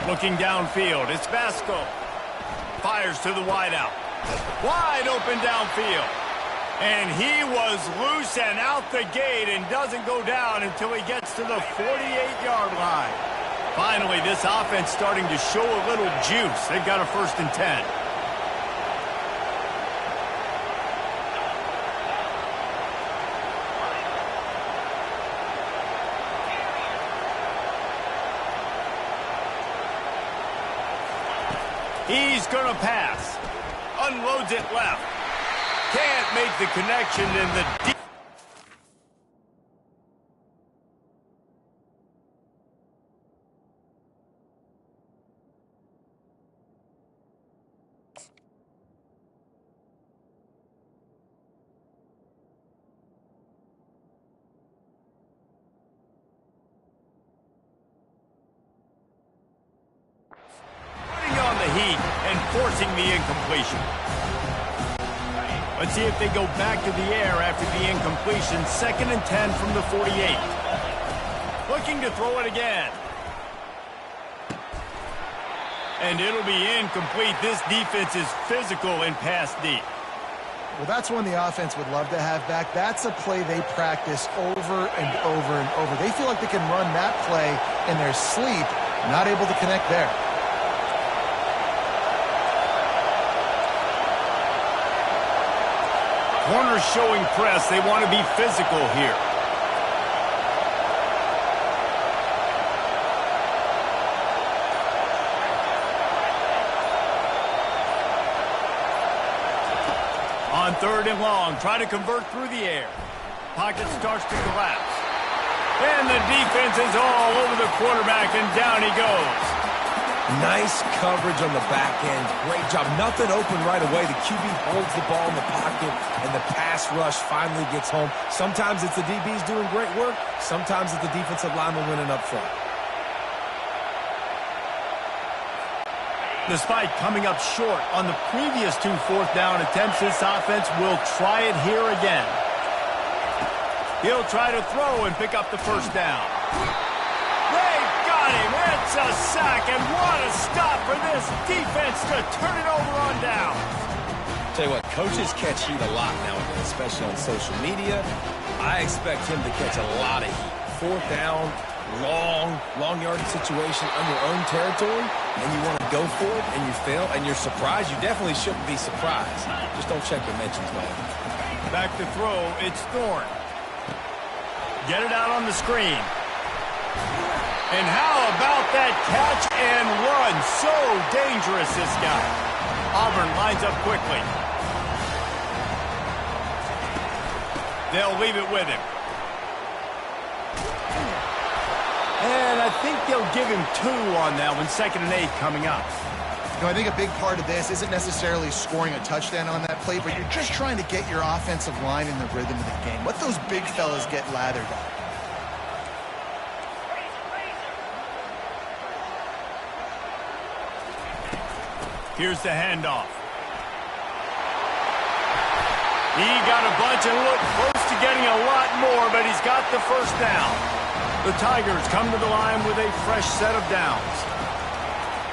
Looking downfield, it's Vasco. Fires to the wideout. Wide open downfield. And he was loose and out the gate and doesn't go down until he gets to the 48-yard line. Finally, this offense starting to show a little juice. They've got a 1st and 10. He's going to pass. Unloads it left. Can't make the connection in the deep. Heat and forcing the incompletion. Let's see if they go back to the air after the incompletion. 2nd and 10 from the 48. Looking to throw it again. And it'll be incomplete. This defense is physical and pass deep. Well, that's one the offense would love to have back. That's a play they practice over and over and over. They feel like they can run that play in their sleep, not able to connect there. Corners showing press. They want to be physical here. On 3rd and long, try to convert through the air. Pocket starts to collapse. And the defense is all over the quarterback, and down he goes. Nice coverage on the back end. Great job. Nothing open right away. The QB holds the ball in the pocket, and the pass rush finally gets home. Sometimes it's the DBs doing great work. Sometimes it's the defensive lineman winning up front. Despite coming up short on the previous 2 4th down attempts, this offense will try it here again. He'll try to throw and pick up the 1st down. It's a sack, and what a stop for this defense to turn it over on down. Tell you what, coaches catch heat a lot nowadays, especially on social media. I expect him to catch a lot of heat. 4th down, long yardage situation on your own territory, and you want to go for it, and you fail, and you're surprised. You definitely shouldn't be surprised. Just don't check your mentions, man. Back to throw, it's Thorne. Get it out on the screen. And how about that catch and run? So dangerous, this guy. Auburn lines up quickly. They'll leave it with him. And I think they'll give him 2 on that one. 2nd and 8 coming up. You know, I think a big part of this isn't necessarily scoring a touchdown on that play, but you're just trying to get your offensive line in the rhythm of the game. Let those big fellas get lathered up. Here's the handoff. He got a bunch and looked close to getting a lot more, but he's got the first down. The Tigers come to the line with a fresh set of downs.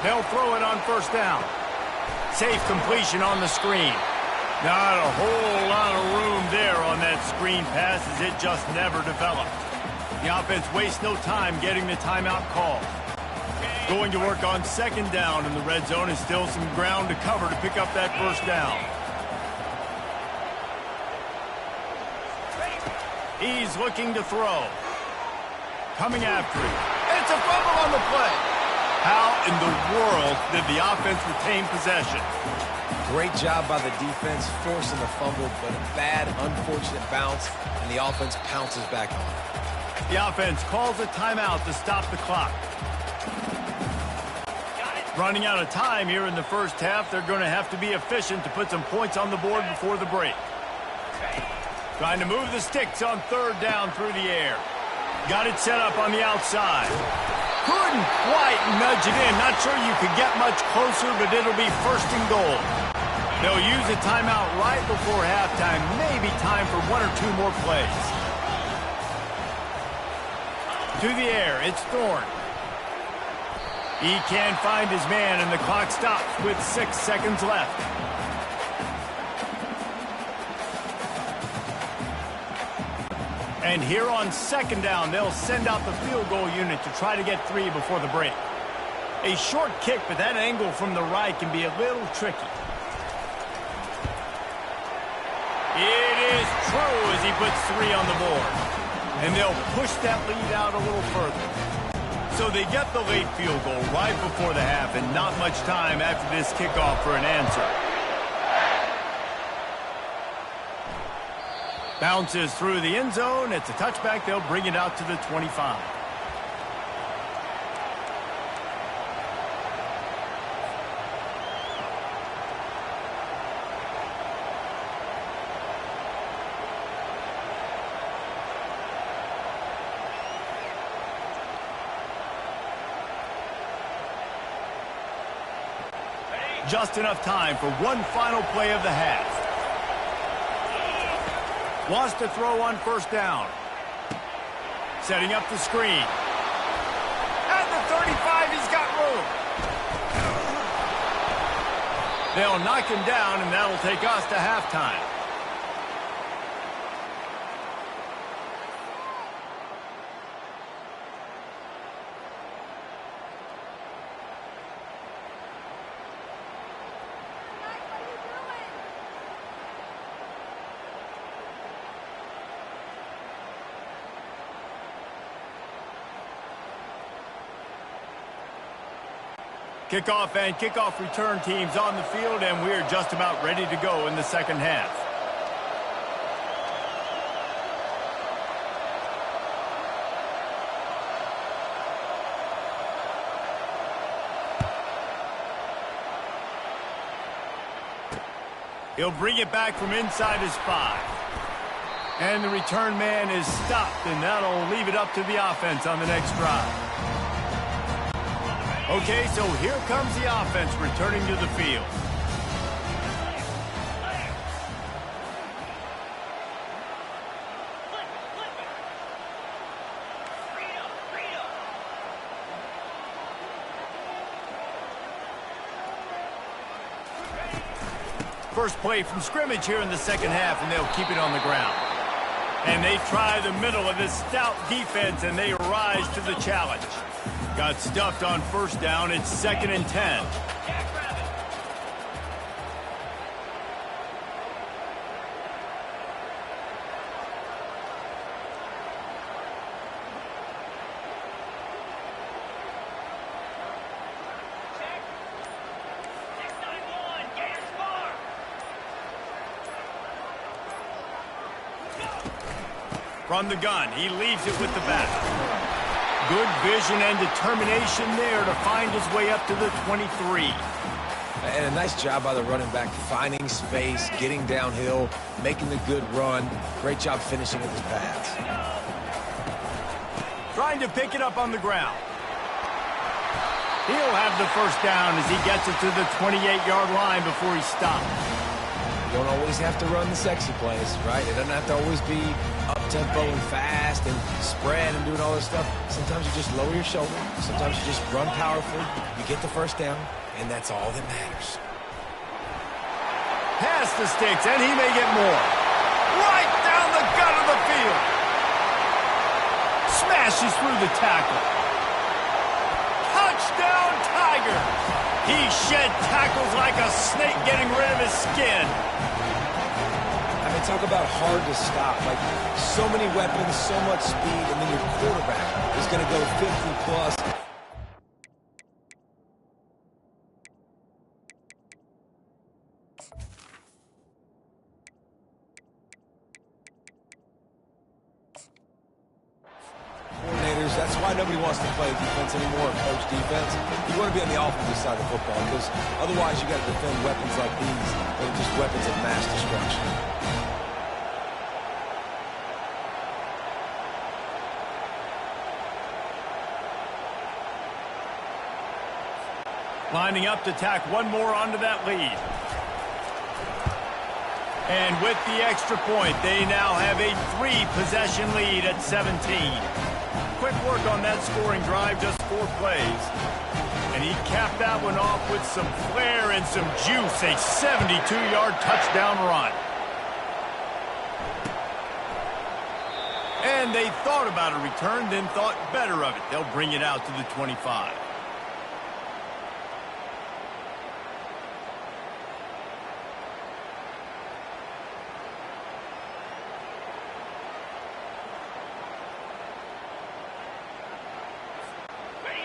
They'll throw it on 1st down. Safe completion on the screen. Not a whole lot of room there on that screen pass as it just never developed. The offense wastes no time getting the timeout call. Going to work on 2nd down in the red zone is still some ground to cover to pick up that 1st down. He's looking to throw. Coming after him. It's a fumble on the play. How in the world did the offense retain possession? Great job by the defense, forcing the fumble, but a bad, unfortunate bounce, and the offense pounces back on it. The offense calls a timeout to stop the clock. Running out of time here in the 1st half, they're going to have to be efficient to put some points on the board before the break. Trying to move the sticks on 3rd down through the air. Got it set up on the outside. Couldn't quite nudge it in. Not sure you could get much closer, but it'll be 1st and goal. They'll use a timeout right before halftime. Maybe time for 1 or 2 more plays. To the air, it's Thorne. He can't find his man, and the clock stops with 6 seconds left. And here on 2nd down, they'll send out the field goal unit to try to get 3 before the break. A short kick, but that angle from the right can be a little tricky. It is true as he puts 3 on the board. And they'll push that lead out a little further. So they get the late field goal right before the half, and not much time after this kickoff for an answer. Bounces through the end zone. It's a touchback. They'll bring it out to the 25. Just enough time for one final play of the half. Wants to throw on 1st down. Setting up the screen. At the 35, he's got room. They'll knock him down, and that'll take us to halftime. Kickoff and kickoff return teams on the field, and we're just about ready to go in the 2nd half. He'll bring it back from inside his 5. And the return man is stopped, and that'll leave it up to the offense on the next drive. Okay, so here comes the offense returning to the field. First play from scrimmage here in the 2nd half, and they'll keep it on the ground. And they try the middle of this stout defense, and they rise to the challenge. Got stuffed on 1st down. It's 2nd and 10. From the gun, he leaves it with the back. Good vision and determination there to find his way up to the 23. And a nice job by the running back, finding space, getting downhill, making the good run. Great job finishing with his pass. Trying to pick it up on the ground. He'll have the first down as he gets it to the 28-yard line before he stops. You don't always have to run the sexy plays, right? It doesn't have to always be up-tempo and fast and spread and doing all this stuff. Sometimes you just lower your shoulder. Sometimes you just run powerfully. You get the first down, and that's all that matters. Pass the sticks, and he may get more. Right down the gut of the field. Smashes through the tackle. Touchdown, Tigers! He shed tackles like a snake getting rid of his skin. I mean, talk about hard to stop. Like, so many weapons, so much speed, and then your quarterback is going to go 50-plus. Coordinators, that's why nobody wants to play defense anymore, coach defense. You want to be on the offensive side of the football because otherwise you got to defend weapons like these. They're just weapons of mass destruction. Lining up to tack one more onto that lead. And with the extra point, they now have a 3-possession lead at 17. Quick work on that scoring drive, just 4 plays. And he capped that one off with some flair and some juice, a 72-yard touchdown run. And they thought about a return, then thought better of it. They'll bring it out to the 25.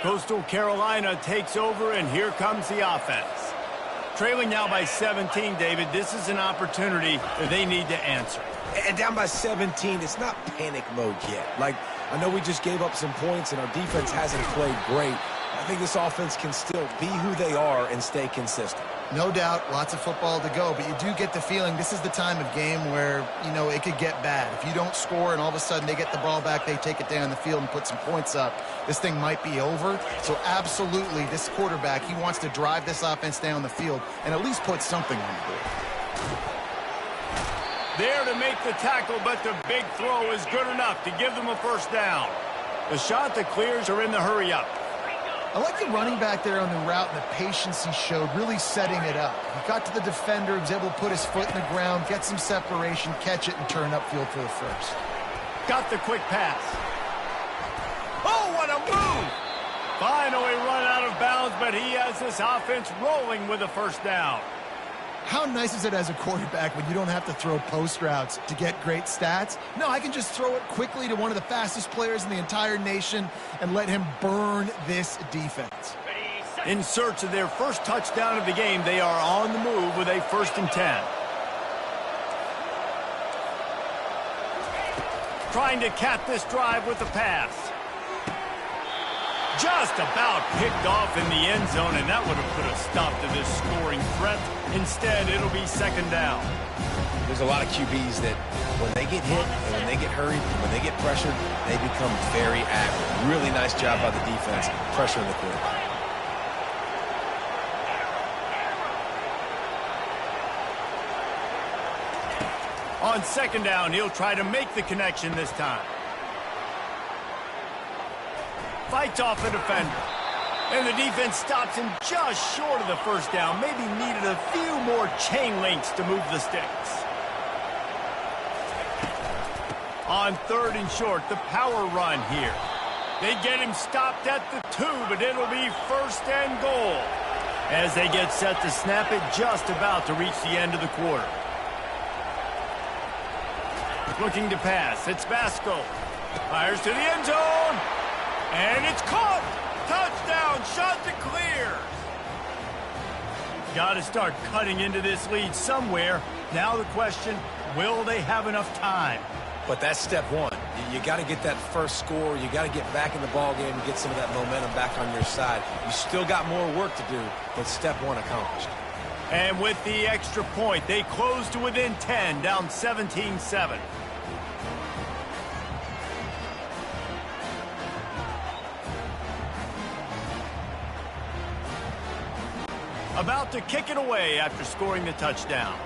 Coastal Carolina takes over, and here comes the offense. Trailing now by 17, David, this is an opportunity that they need to answer. And down by 17, it's not panic mode yet. Like, I know we just gave up some points, and our defense hasn't played great. I think this offense can still be who they are and stay consistent. No doubt, lots of football to go, but you do get the feeling this is the time of game where, you know, it could get bad. If you don't score and all of a sudden they get the ball back, they take it down the field and put some points up, this thing might be over. So absolutely, this quarterback, he wants to drive this offense down the field and at least put something on the board. There to make the tackle, but the big throw is good enough to give them a first down. The shot that clears are in the hurry-up. I like the running back there on the route and the patience he showed, really setting it up. He got to the defender, was able to put his foot in the ground, get some separation, catch it, and turn upfield for the first. Got the quick pass. Oh, what a move! Finally run out of bounds, but he has this offense rolling with a first down. How nice is it as a quarterback when you don't have to throw post routes to get great stats? No, I can just throw it quickly to one of the fastest players in the entire nation and let him burn this defense. In search of their first touchdown of the game, they are on the move with a 1st and 10. Trying to cap this drive with the pass. Just about picked off in the end zone, and that would have put a stop to this scoring threat. Instead, it'll be 2nd down. There's a lot of QBs that when they get hit and when they get hurried, when they get pressured, they become very active. Really nice job by the defense, pressuring the quarterback. On 2nd down, he'll try to make the connection this time. Fights off the defender. And the defense stops him just short of the first down. Maybe needed a few more chain links to move the sticks. On 3rd and short, the power run here. They get him stopped at the 2, but it'll be 1st and goal. As they get set to snap it, just about to reach the end of the quarter. Looking to pass, it's Vasco. Fires to the end zone. And it's caught! Touchdown! Shot to clear! Got to start cutting into this lead somewhere. Now the question, will they have enough time? But that's step one. You got to get that first score. You got to get back in the ball game and get some of that momentum back on your side. You still got more work to do, but step one accomplished. And with the extra point, they close to within 10, down 17-7. About to kick it away after scoring the touchdown.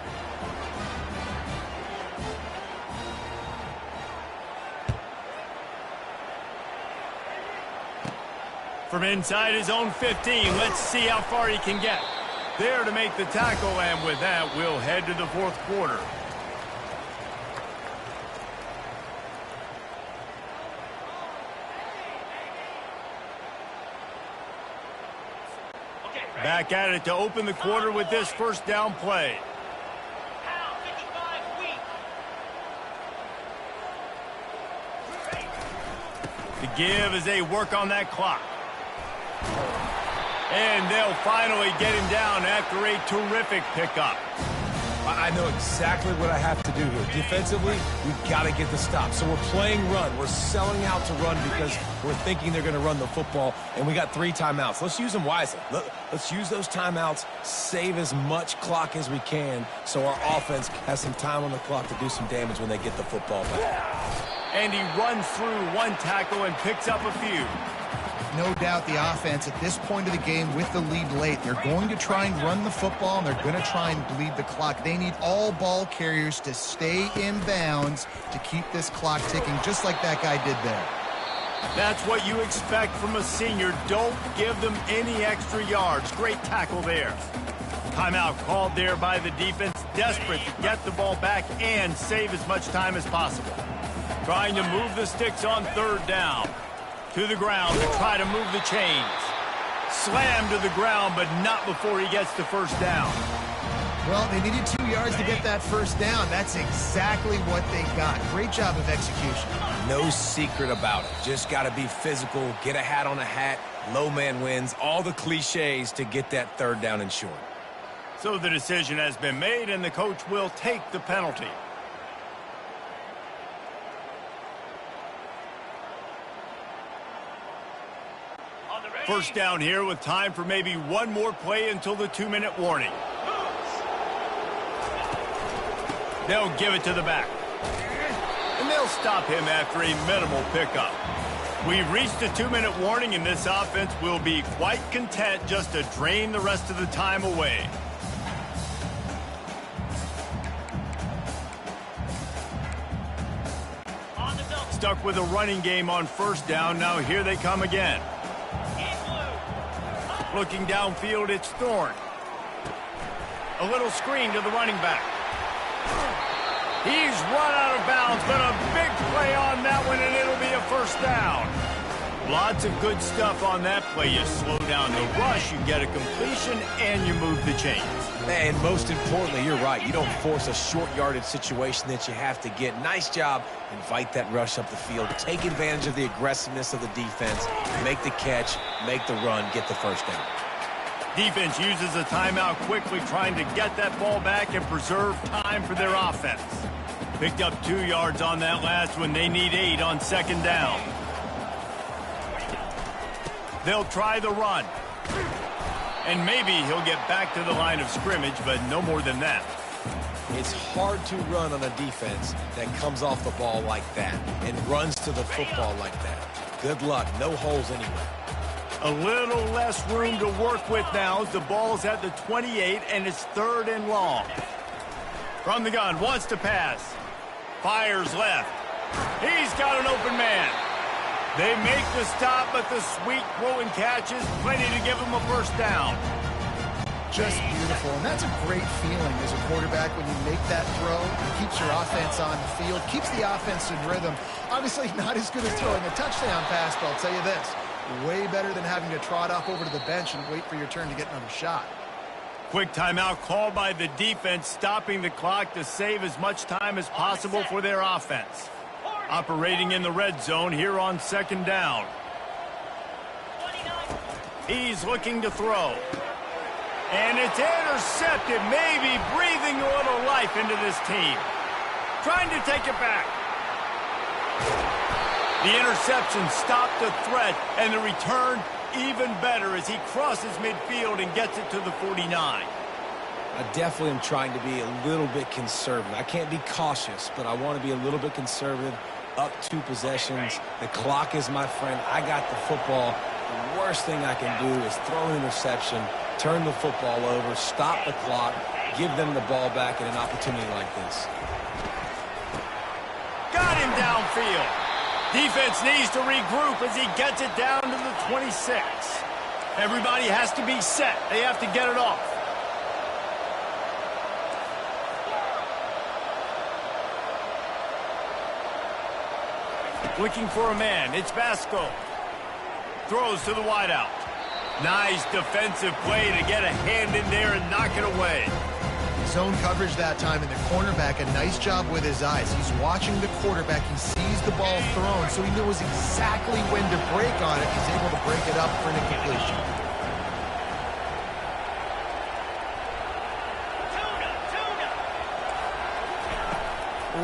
From inside his own 15, let's see how far he can get. There to make the tackle, and with that, we'll head to the fourth quarter. Back at it to open the quarter with this first down play. The give as they work on that clock. And they'll finally get him down after a terrific pickup. I know exactly what I have to do here. Defensively, we've got to get the stop. So we're playing run. We're selling out to run because we're thinking they're going to run the football, and we got 3 timeouts. Let's use them wisely. Let's use those timeouts, save as much clock as we can so our offense has some time on the clock to do some damage when they get the football back. And he runs through one tackle and picks up a few. No doubt the offense at this point of the game with the lead late, they're going to try and run the football, and they're going to try and bleed the clock. They need all ball carriers to stay in bounds to keep this clock ticking, just like that guy did there. That's what you expect from a senior. Don't give them any extra yards. Great tackle there. Timeout called there by the defense, desperate to get the ball back and save as much time as possible. Trying to move the sticks on third down. To the ground to try to move the chains. Slam to the ground, but not before he gets the first down. Well, they needed 2 yards to get that first down. That's exactly what they got. Great job of execution. No secret about it. Just got to be physical, get a hat on a hat, low man wins, all the cliches to get that third down and short. So the decision has been made, and the coach will take the penalty. First down here with time for maybe one more play until the 2-minute warning. They'll give it to the back. And they'll stop him after a minimal pickup. We've reached a 2-minute warning, and this offense will be quite content just to drain the rest of the time away. Stuck with a running game on first down. Now here they come again. Looking downfield, it's Thorne. A little screen to the running back. He's run out of bounds, but a big play on that one, and it'll be a first down. Lots of good stuff on that play. You slow down the rush, you get a completion, and you move the chains. And most importantly, you're right. You don't force a short yardage situation that you have to get. Nice job. Invite that rush up the field. Take advantage of the aggressiveness of the defense. Make the catch, make the run, get the first down. Defense uses a timeout quickly, trying to get that ball back and preserve time for their offense. Picked up 2 yards on that last one. They need 8 on second down. They'll try the run. And maybe he'll get back to the line of scrimmage, but no more than that. It's hard to run on a defense that comes off the ball like that and runs to the football like that. Good luck. No holes anywhere. A little less room to work with now as the ball's at the 28, and it's 3rd and long. From the gun, wants to pass. Fires left. He's got an open man. They make the stop, but the sweet throw and catch is plenty to give him a first down. Just beautiful, and that's a great feeling as a quarterback when you make that throw. It keeps your offense on the field, keeps the offense in rhythm. Obviously not as good as throwing a touchdown pass, but I'll tell you this, way better than having to trot off over to the bench and wait for your turn to get another shot. Quick timeout called by the defense, stopping the clock to save as much time as possible for their offense. Operating in the red zone here on second down. He's looking to throw. And it's intercepted, maybe breathing a little life into this team. Trying to take it back. The interception stopped the threat, and the return even better as he crosses midfield and gets it to the 49. I definitely am trying to be a little bit conservative. I can't be cautious, but I want to be a little bit conservative. Up 2 possessions. The clock is my friend. I got the football. The worst thing I can do is throw an interception, turn the football over, stop the clock, give them the ball back in an opportunity like this. Got him downfield. Defense needs to regroup as he gets it down to the 26. Everybody has to be set. They have to get it off. Looking for a man. It's Vasco. Throws to the wideout. Nice defensive play to get a hand in there and knock it away. Zone coverage that time, and the cornerback, a nice job with his eyes. He's watching the quarterback. He sees the ball thrown, so he knows exactly when to break on it. He's able to break it up for an incompletion.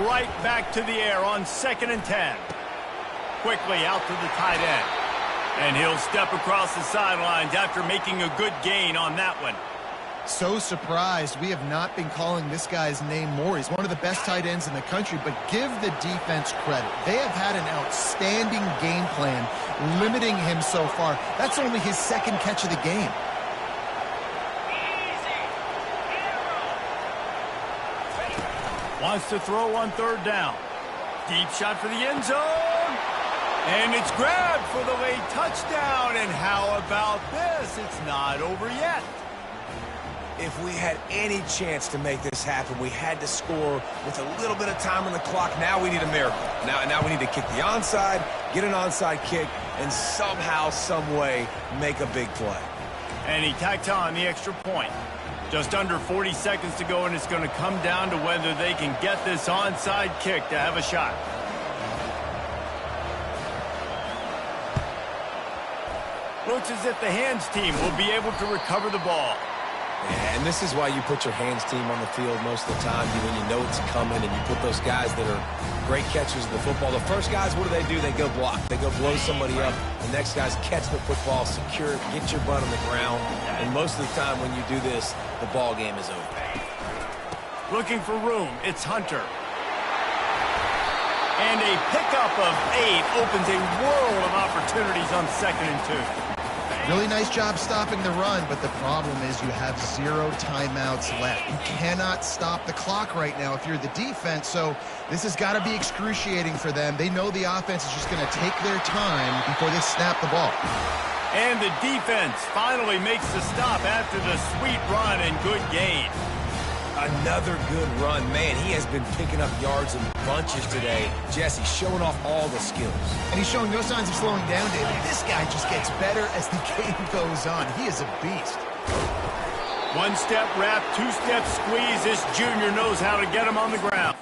Right back to the air on 2nd and 10. Quickly out to the tight end. And he'll step across the sidelines after making a good gain on that one. So surprised. We have not been calling this guy's name more. He's one of the best tight ends in the country, but give the defense credit. They have had an outstanding game plan limiting him so far. That's only his 2nd catch of the game. Wants to throw on 3rd down. Deep shot for the end zone. And it's grabbed for the late touchdown. And how about this? It's not over yet. If we had any chance to make this happen, we had to score with a little bit of time on the clock. Now we need a miracle. Now we need to kick the onside, get an onside kick, and somehow, some way, make a big play. And he tacked on the extra point. Just under 40 seconds to go, and it's going to come down to whether they can get this onside kick to have a shot. Looks as if the hands team will be able to recover the ball. Yeah, and this is why you put your hands team on the field most of the time when you know it's coming, and you put those guys that are great catchers of the football. The first guys, what do? They go block. They go blow somebody up. The next guys catch the football, secure it, get your butt on the ground. And most of the time when you do this, the ball game is over. Looking for room. It's Hunter. And a pickup of 8 opens a world of opportunities on 2nd and 2. Really nice job stopping the run, but the problem is you have 0 timeouts left. You cannot stop the clock right now if you're the defense, so this has got to be excruciating for them. They know the offense is just going to take their time before they snap the ball. And the defense finally makes the stop after the sweet run and good gain. Another good run. Man, he has been picking up yards in bunches today. Jesse showing off all the skills. And he's showing no signs of slowing down, David. This guy just gets better as the game goes on. He is a beast. 1-step wrap, 2-step squeeze. This junior knows how to get him on the ground.